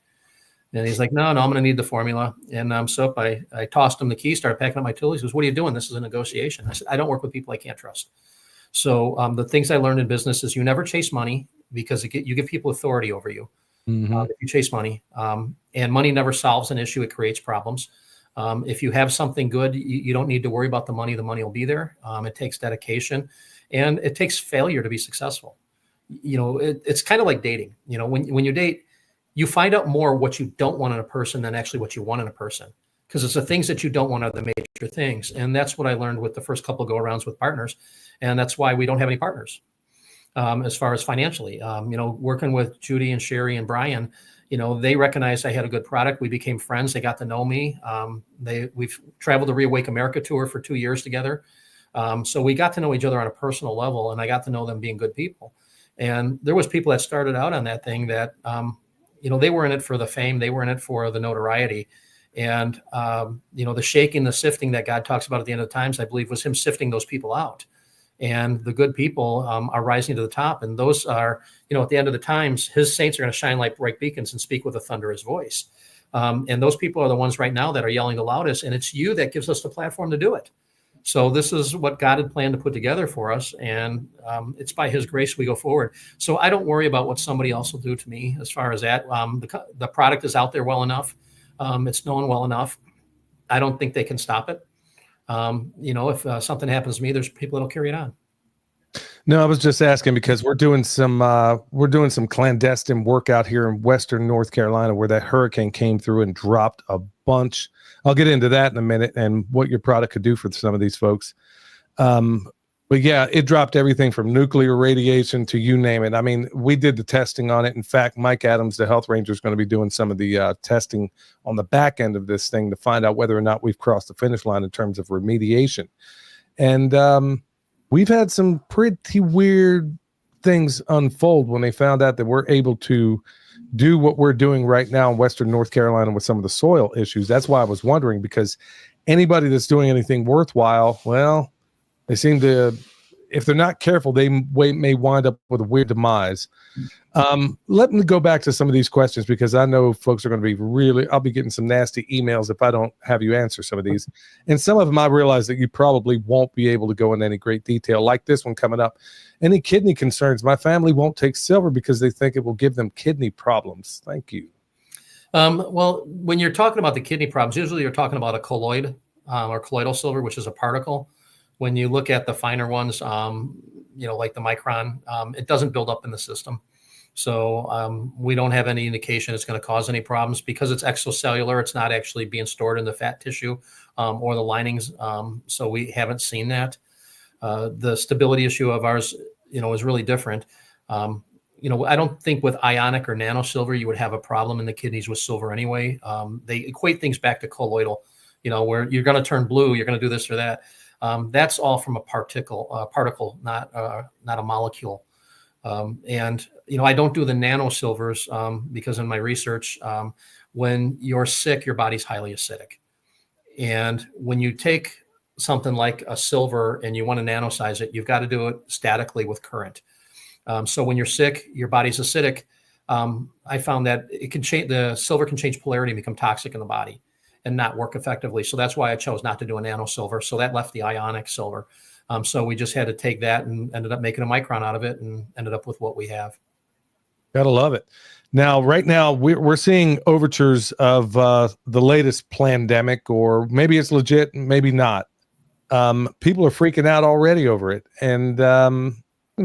And he's like, no, I'm going to need the formula. And so I tossed him the key, started packing up my tools. He goes, what are you doing? This is a negotiation. I said, I don't work with people I can't trust. So the things I learned in business is you never chase money, because you give people authority over you. If you chase money, and money never solves an issue, it creates problems. If you have something good, you don't need to worry about the money. The money will be there. It takes dedication, and it takes failure to be successful. It's kind of like dating. When you date, you find out more what you don't want in a person than actually what you want in a person, because it's the things that you don't want are the major things. And that's what I learned with the first couple of go-arounds with partners. And that's why we don't have any partners as far as financially. Working with Judy and Sherry and Brian, they recognized I had a good product. We became friends. They got to know me. We've traveled the Reawake America tour for 2 years together. So we got to know each other on a personal level, and I got to know them being good people. And there was people that started out on that thing that, they were in it for the fame. They were in it for the notoriety. And, the shaking, the sifting that God talks about at the end of the times, I believe was him sifting those people out. And the good people are rising to the top. And those are, at the end of the times, his saints are going to shine like bright beacons and speak with a thunderous voice. And those people are the ones right now that are yelling the loudest. And it's you that gives us the platform to do it. So this is what God had planned to put together for us. And it's by his grace we go forward. So I don't worry about what somebody else will do to me as far as that. The product is out there well enough. It's known well enough. I don't think they can stop it. If something happens to me, there's people that'll carry it on. No, I was just asking because we're doing some clandestine work out here in Western North Carolina where that hurricane came through and dropped a bunch. I'll get into that in a minute and what your product could do for some of these folks. But yeah, it dropped everything from nuclear radiation to you name it. I mean, we did the testing on it. In fact, Mike Adams, the health ranger, is going to be doing some of the testing on the back end of this thing to find out whether or not we've crossed the finish line in terms of remediation. And we've had some pretty weird things unfold when they found out that we're able to do what we're doing right now in Western North Carolina with some of the soil issues. That's why I was wondering, because anybody that's doing anything worthwhile, well, they seem to, if they're not careful, they may wind up with a weird demise. Let me go back to some of these questions because I know folks are going to be I'll be getting some nasty emails if I don't have you answer some of these. And some of them I realize that you probably won't be able to go into any great detail, like this one coming up. Any kidney concerns? My family won't take silver because they think it will give them kidney problems. Thank you. Well, when you're talking about the kidney problems, usually you're talking about a colloid or colloidal silver, which is a particle. When you look at the finer ones, like the micron, it doesn't build up in the system. So we don't have any indication it's going to cause any problems because it's extracellular. It's not actually being stored in the fat tissue or the linings. So we haven't seen that. The stability issue of ours, is really different. I don't think with ionic or nano silver, you would have a problem in the kidneys with silver anyway. They equate things back to colloidal, where you're going to turn blue, you're going to do this or that. That's all from a particle, not a molecule. And I don't do the nano silvers because in my research, when you're sick, your body's highly acidic. And when you take something like a silver and you want to nanosize it, you've got to do it statically with current. So when you're sick, your body's acidic. I found that it can change. The silver can change polarity and become toxic in the body and not work effectively. So that's why I chose not to do a nano silver. So that left the ionic silver. So we just had to take that and ended up making a micron out of it and ended up with what we have. Gotta love it. Now, right now, we're seeing overtures of the latest pandemic, or maybe it's legit, maybe not. People are freaking out already over it. And,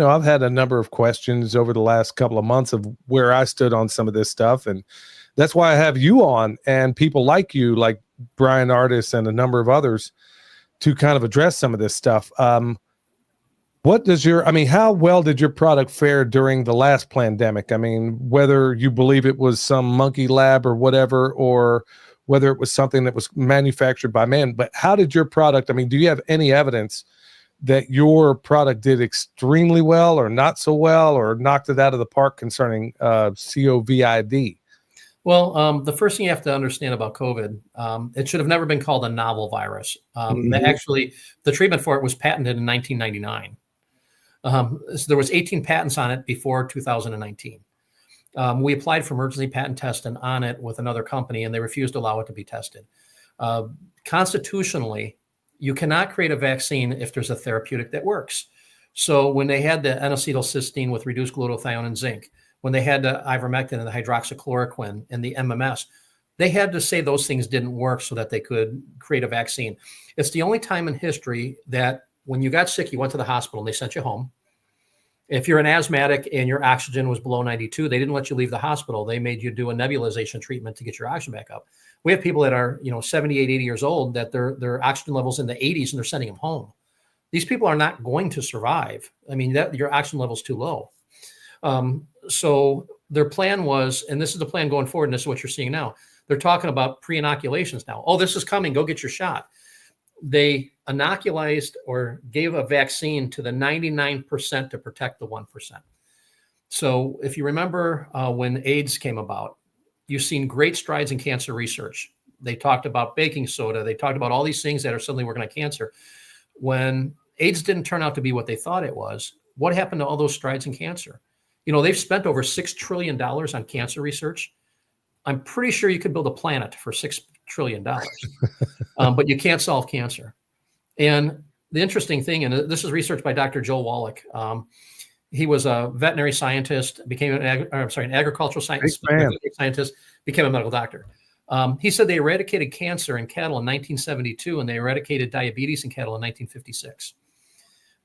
I've had a number of questions over the last couple of months of where I stood on some of this stuff. And that's why I have you on and people like you, like Brian Artis and a number of others, to kind of address some of this stuff. How well did your product fare during the last pandemic? I mean, whether you believe it was some monkey lab or whatever, or whether it was something that was manufactured by man, but how did your product, do you have any evidence that your product did extremely well or not so well, or knocked it out of the park concerning COVID? Well, the first thing you have to understand about COVID, it should have never been called a novel virus. Actually, the treatment for it was patented in 1999. So there was 18 patents on it before 2019. We applied for emergency patent testing on it with another company, and they refused to allow it to be tested. Constitutionally, you cannot create a vaccine if there's a therapeutic that works. So when they had the N-acetylcysteine with reduced glutathione and zinc, when they had the ivermectin and the hydroxychloroquine and the MMS, they had to say those things didn't work so that they could create a vaccine. It's the only time in history that when you got sick, you went to the hospital and they sent you home. If you're an asthmatic and your oxygen was below 92, they didn't let you leave the hospital. They made you do a nebulization treatment to get your oxygen back up. We have people that are, 78, 80 years old that their oxygen levels in the 80s and they're sending them home. These people are not going to survive. Your oxygen level's too low. So their plan was, and this is the plan going forward, and this is what you're seeing now. They're talking about pre-inoculations now. Oh, this is coming. Go get your shot. They inoculized or gave a vaccine to the 99% to protect the 1%. So if you remember when AIDS came about, you've seen great strides in cancer research. They talked about baking soda. They talked about all these things that are suddenly working on cancer. When AIDS didn't turn out to be what they thought it was, what happened to all those strides in cancer? They've spent over $6 trillion on cancer research. I'm pretty sure you could build a planet for $6 trillion, but you can't solve cancer. And the interesting thing, and this is research by Dr. Joel Wallach. He was a veterinary scientist, became an agricultural scientist, became a medical doctor. He said they eradicated cancer in cattle in 1972, and they eradicated diabetes in cattle in 1956.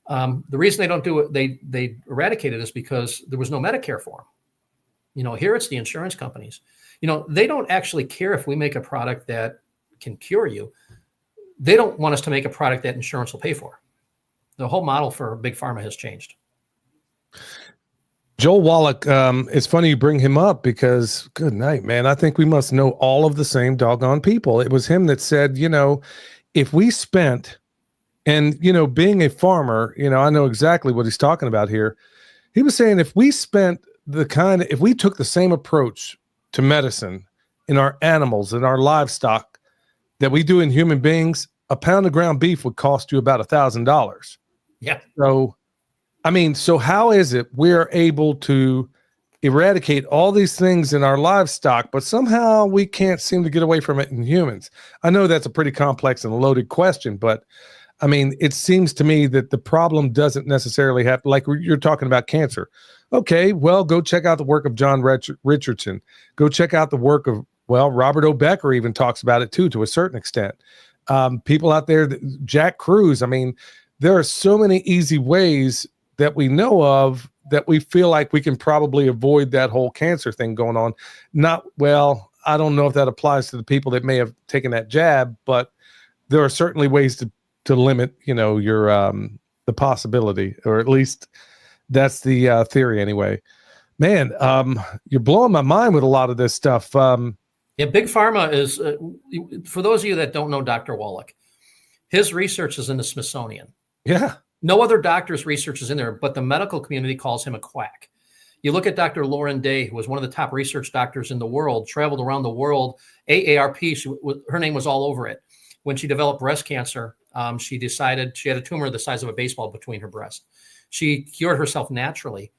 The reason they don't do it, they eradicated is because there was no Medicare for them. Here it's the insurance companies. They don't actually care if we make a product that can cure you. They don't want us to make a product that insurance will pay for. The whole model for big pharma has changed. Joel Wallach, it's funny you bring him up because, good night, man. I think we must know all of the same doggone people. It was him that said, if we spent, and, being a farmer, I know exactly what he's talking about here. He was saying if we spent if we took the same approach to medicine in our animals and our livestock that we do in human beings, a pound of ground beef would cost you about $1,000. Yeah. So how is it we're able to eradicate all these things in our livestock, but somehow we can't seem to get away from it in humans? I know that's a pretty complex and loaded question, but it seems to me that the problem doesn't necessarily have, like you're talking about cancer. Okay, well, go check out the work of John Richardson. Go check out the work of, Robert O. Becker even talks about it too, to a certain extent. People out there, Jack Cruz. There are so many easy ways that we know of that we feel like we can probably avoid that whole cancer thing going on. I don't know if that applies to the people that may have taken that jab, but there are certainly ways to limit, your the possibility, or at least that's the theory anyway. Man, you're blowing my mind with a lot of this stuff. Yeah, big pharma is, for those of you that don't know Dr. Wallach, his research is in the Smithsonian. Yeah. No other doctor's research is in there, but the medical community calls him a quack. You look at Dr. Lauren Day, who was one of the top research doctors in the world, traveled around the world, AARP, her name was all over it. When she developed breast cancer, she decided she had a tumor the size of a baseball between her breasts. She cured herself naturally.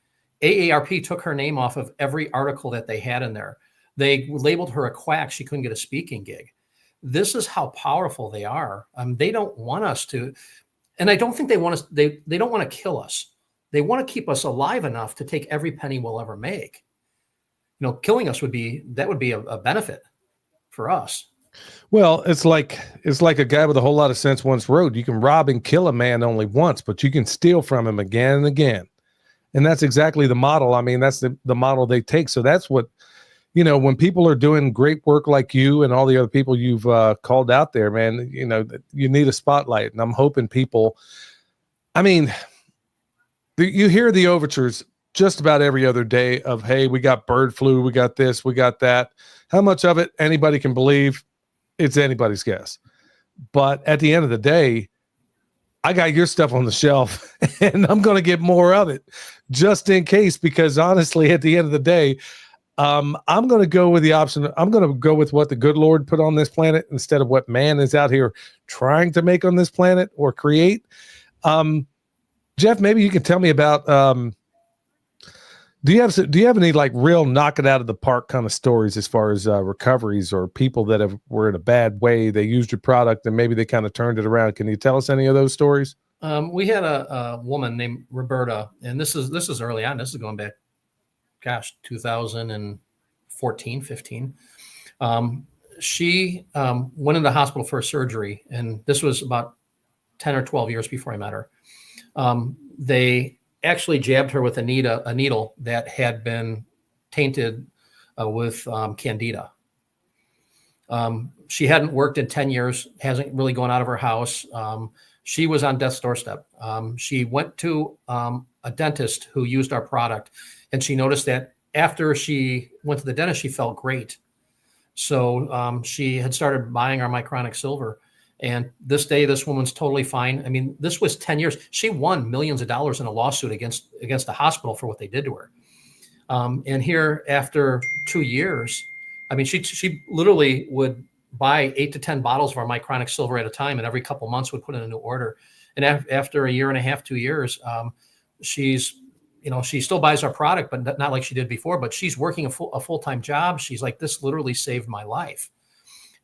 AARP took her name off of every article that they had in there. They labeled her a quack. She couldn't get a speaking gig. This is how powerful they are. They don't want us to, and I don't think they want us, they don't want to kill us. They want to keep us alive enough to take every penny we'll ever make. Killing us would be a benefit for us. Well, it's like a guy with a whole lot of sense once wrote, you can rob and kill a man only once, but you can steal from him again and again. And that's exactly the model. That's the model they take. So that's what, when people are doing great work like you and all the other people you've called out there, man, you need a spotlight. And I'm hoping people, you hear the overtures just about every other day of, hey, we got bird flu, we got this, we got that. How much of it anybody can believe? It's anybody's guess. But at the end of the day, I got your stuff on the shelf and I'm going to get more of it just in case, because honestly, at the end of the day, I'm going to go with the option. I'm going to go with what the good Lord put on this planet instead of what man is out here trying to make on this planet or create. Jeff, maybe you can tell me about, do you have any like real knock it out of the park kind of stories as far as recoveries or people that were in a bad way? They used your product and maybe they kind of turned it around. Can you tell us any of those stories? We had a woman named Roberta, and this is early on. This is going back, 2014, 15. She went into the hospital for a surgery, and this was about 10 or 12 years before I met her. They actually jabbed her with a needle that had been tainted with candida. She hadn't worked in 10 years, hasn't really gone out of her house. She was on death's doorstep. She went to a dentist who used our product, and she noticed that after she went to the dentist, she felt great. So she had started buying our Micronic silver. And this day, this woman's totally fine. This was 10 years. She won millions of dollars in a lawsuit against the hospital for what they did to her. And here after 2 years, I mean, she literally would buy 8 to 10 bottles of our Micronic silver at a time, and every couple months would put in a new order. And after a year and a half, 2 years, she's, she still buys our product, but not like she did before, but she's working a full-time job. She's like, this literally saved my life.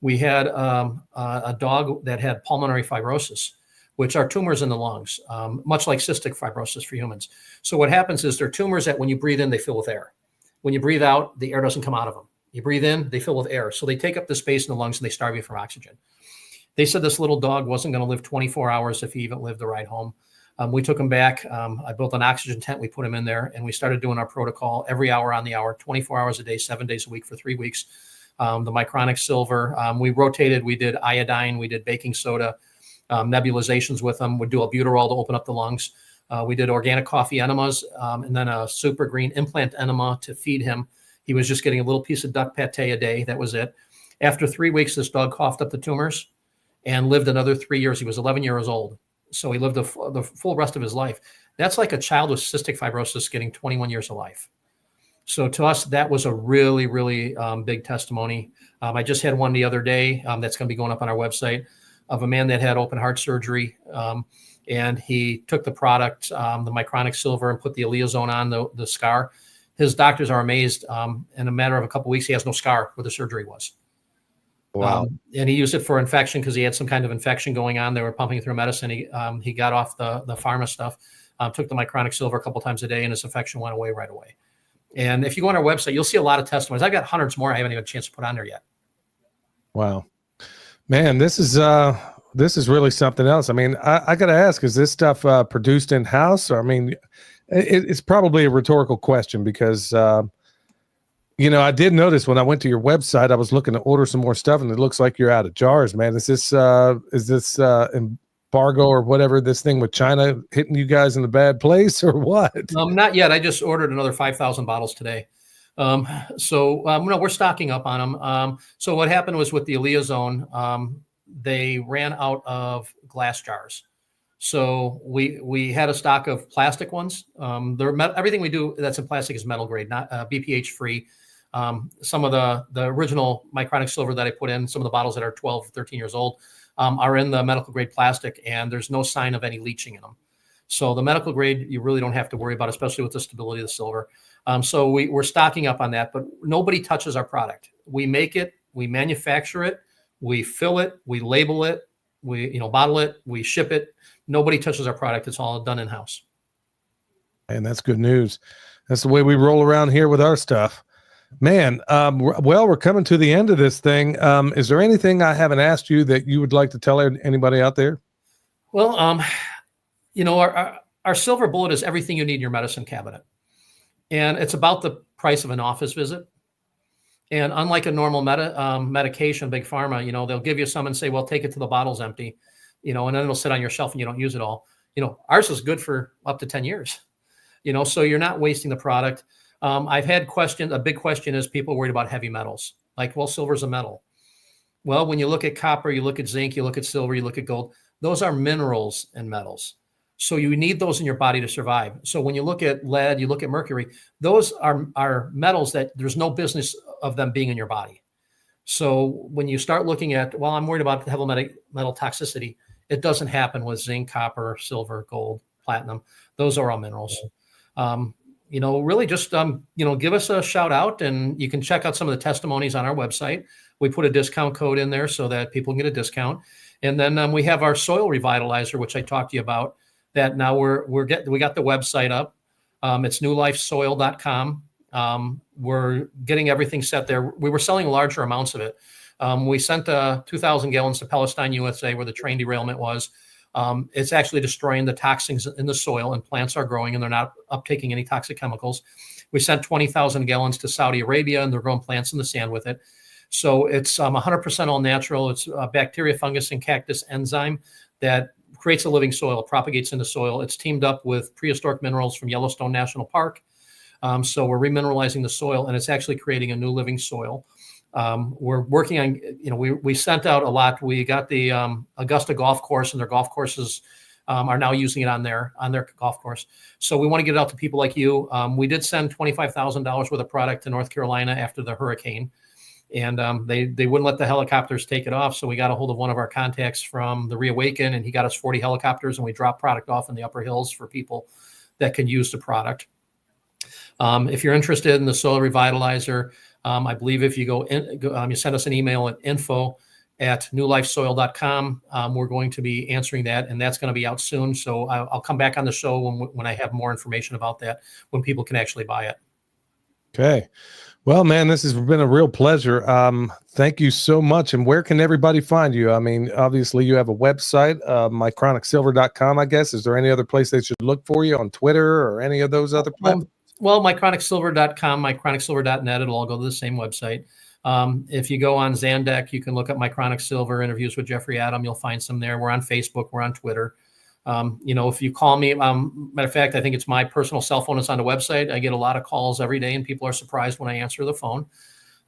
We had a dog that had pulmonary fibrosis, which are tumors in the lungs, much like cystic fibrosis for humans. So what happens is they're tumors that when you breathe in, they fill with air. When you breathe out, the air doesn't come out of them. You breathe in, they fill with air. So they take up the space in the lungs and they starve you from oxygen. They said this little dog wasn't going to live 24 hours if he even lived the ride home. We took him back. I built an oxygen tent. We put him in there, and we started doing our protocol every hour on the hour, 24 hours a day, 7 days a week for 3 weeks. The Micronic silver, we rotated. We did iodine. We did baking soda, nebulizations with them. We'd do albuterol to open up the lungs. We did organic coffee enemas, and then a super green implant enema to feed him. He was just getting a little piece of duck pate a day. That was it. After 3 weeks, this dog coughed up the tumors and lived another 3 years. He was 11 years old. So he lived the full rest of his life. That's like a child with cystic fibrosis getting 21 years of life. So to us, that was a really, really big testimony. I just had one the other day that's going to be going up on our website of a man that had open heart surgery. And he took the product, the Micronic silver, and put the Aleozone on the scar. His doctors are amazed. In a matter of a couple of weeks, he has no scar where the surgery was. Wow. And he used it for infection because he had some kind of infection going on. They were pumping through medicine. He got off the Pharma stuff, took the Micronic silver a couple times a day, and his infection went away right away. And if you go on our website, you'll see a lot of testimonies. I've got hundreds more I haven't even had a chance to put on there yet. Wow, man, this is really something else. I mean, I got to ask, is this stuff produced in house? Or I mean, it's probably a rhetorical question because I did notice when I went to your website, I was looking to order some more stuff, and it looks like you're out of jars, man. Is this embargo or whatever, this thing with China hitting you guys in the bad place or what? Not yet. I just ordered another 5,000 bottles today. No, we're stocking up on them. So what happened was with the Aleozone, they ran out of glass jars. So we had a stock of plastic ones. Everything we do that's in plastic is metal grade, not BPH free. Some of the original Micronic silver that I put in, some of the bottles that are 12, 13 years old, are in the medical grade plastic, and there's no sign of any leaching in them. So the medical grade, you really don't have to worry about, especially with the stability of the silver. So we're stocking up on that, but nobody touches our product. We make it, we manufacture it, we fill it, we label it, we bottle it, we ship it. Nobody touches our product. It's all done in-house. And that's good news. That's the way we roll around here with our stuff. Man, well, we're coming to the end of this thing. Is there anything I haven't asked you that you would like to tell anybody out there? Well, our silver bullet is everything you need in your medicine cabinet. And it's about the price of an office visit. And unlike a normal medication, Big Pharma, they'll give you some and say, well, take it till the bottle's empty, and then it'll sit on your shelf and you don't use it all. Ours is good for up to 10 years, so you're not wasting the product. I've had questions. A big question is people worried about heavy metals. Like, well, silver's a metal. Well, when you look at copper, you look at zinc, you look at silver, you look at gold, those are minerals and metals. So you need those in your body to survive. So when you look at lead, you look at mercury, those are metals that there's no business of them being in your body. So when you start looking at, well, I'm worried about heavy metal toxicity, it doesn't happen with zinc, copper, silver, gold, platinum. Those are all minerals. Really just, give us a shout out, and you can check out some of the testimonies on our website. We put a discount code in there so that people can get a discount. And then we have our soil revitalizer, which I talked to you about, that now we got the website up. It's newlifesoil.com. We're getting everything set there. We were selling larger amounts of it. We sent 2,000 gallons to Palestine, USA, where the train derailment was. It's actually destroying the toxins in the soil, and plants are growing and they're not uptaking any toxic chemicals. We sent 20,000 gallons to Saudi Arabia, and they're growing plants in the sand with it. So it's 100% all natural. It's a bacteria, fungus, and cactus enzyme that creates a living soil, propagates into soil. It's teamed up with prehistoric minerals from Yellowstone National Park. So we're remineralizing the soil, and it's actually creating a new living soil. We're working on, we sent out a lot. We got the Augusta golf course, and their golf courses are now using it on their golf course. So we want to get it out to people like you. We did send $25,000 worth of product to North Carolina after the hurricane, and they wouldn't let the helicopters take it off. So we got a hold of one of our contacts from the Reawaken, and he got us 40 helicopters, and we dropped product off in the upper hills for people that can use the product. If you're interested in the soil revitalizer, I believe if you you send us an email at info@newlifesoil.com. We're going to be answering that, and that's going to be out soon. So I'll come back on the show when I have more information about that, when people can actually buy it. Okay. Well, man, this has been a real pleasure. Thank you so much. And where can everybody find you? I mean, obviously you have a website, mychronicsilver.com, I guess. Is there any other place they should look for you on Twitter or any of those other platforms? Well, mychronicsilver.com, mychronicsilver.net, it'll all go to the same website. If you go on Zandeck, you can look up Micronic Silver interviews with Jeffrey Adam. You'll find some there. We're on Facebook. We're on Twitter. If you call me, matter of fact, I think it's my personal cell phone is on the website. I get a lot of calls every day, and people are surprised when I answer the phone.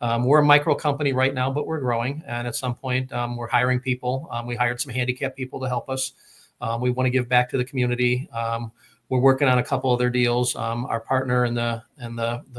We're a micro company right now, but we're growing. And at some point, we're hiring people. We hired some handicapped people to help us. We want to give back to the community. We're working on a couple other deals. Our partner in the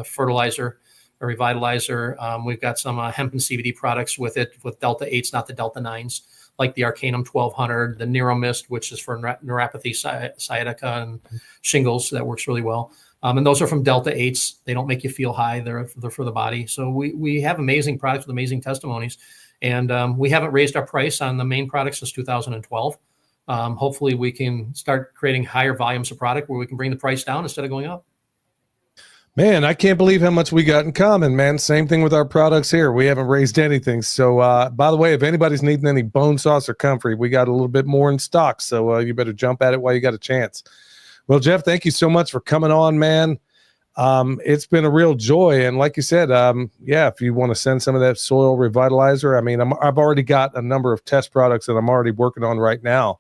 fertilizer, a revitalizer. We've got some hemp and CBD products with Delta 8s, not the Delta 9s, like the Arcanum 1200, the Neuromist, which is for neuropathy, sciatica, and shingles. That works really well. And those are from Delta 8s. They don't make you feel high. They're for the body. So we have amazing products with amazing testimonies. And we haven't raised our price on the main products since 2012. Hopefully we can start creating higher volumes of product where we can bring the price down instead of going up. Man, I can't believe how much we got in common, man. Same thing with our products here. We haven't raised anything. So, by the way, if anybody's needing any bone sauce or comfrey, we got a little bit more in stock. So you better jump at it while you got a chance. Well, Jeff, thank you so much for coming on, man. It's been a real joy. And like you said, if you want to send some of that soil revitalizer, I mean, I've already got a number of test products that I'm already working on right now.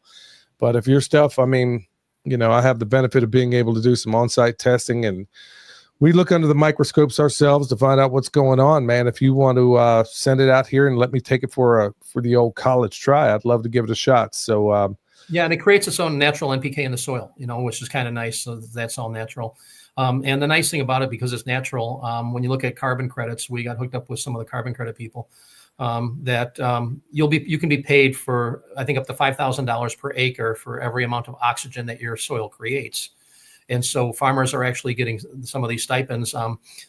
But if your stuff, I mean, I have the benefit of being able to do some on-site testing, and we look under the microscopes ourselves to find out what's going on, man. If you want to send it out here and let me take it for the old college try, I'd love to give it a shot. So, and it creates its own natural NPK in the soil, which is kind of nice. So that's all natural. And the nice thing about it, because it's natural, when you look at carbon credits, we got hooked up with some of the carbon credit people that you can be paid for, I think, up to $5,000 per acre for every amount of oxygen that your soil creates. And so farmers are actually getting some of these stipends.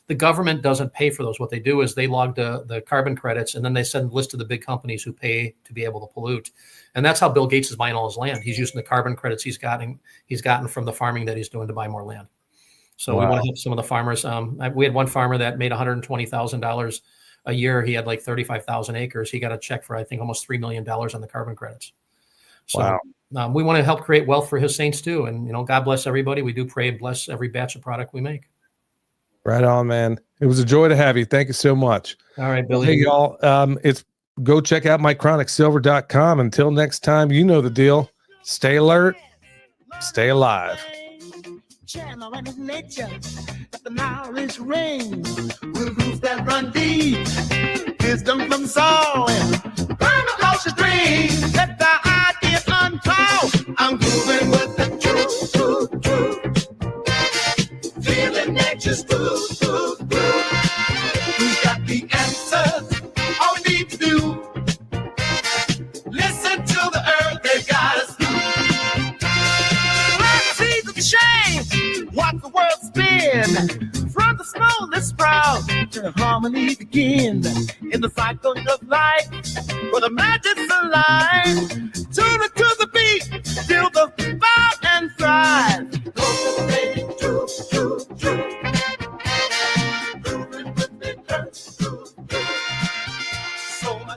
The government doesn't pay for those. What they do is they log the carbon credits, and then they send a list of the big companies who pay to be able to pollute. And that's how Bill Gates is buying all his land. He's using the carbon credits he's gotten from the farming that he's doing to buy more land. So we want to help some of the farmers. We had one farmer that made $120,000 a year. He had like 35,000 acres. He got a check for, I think, almost $3 million on the carbon credits. So we want to help create wealth for his saints too. And, God bless everybody. We do pray and bless every batch of product we make. Right on, man. It was a joy to have you. Thank you so much. All right, Billy. Hey, y'all. Go check out mychronicsilver.com. Until next time, you know the deal. Stay alert. Stay alive. Channel and nature, the knowledge rings with roots that run deep. Wisdom from soul and burn across the dream. Let the idea unfold. I'm grooving with the truth. Feeling nature's groove. Who's got the answers? All we need to do. Listen to the earth, they've got us. Watch the world spin from the smallest sprout to harmony begin in the cycle of life where the magic's alive. To the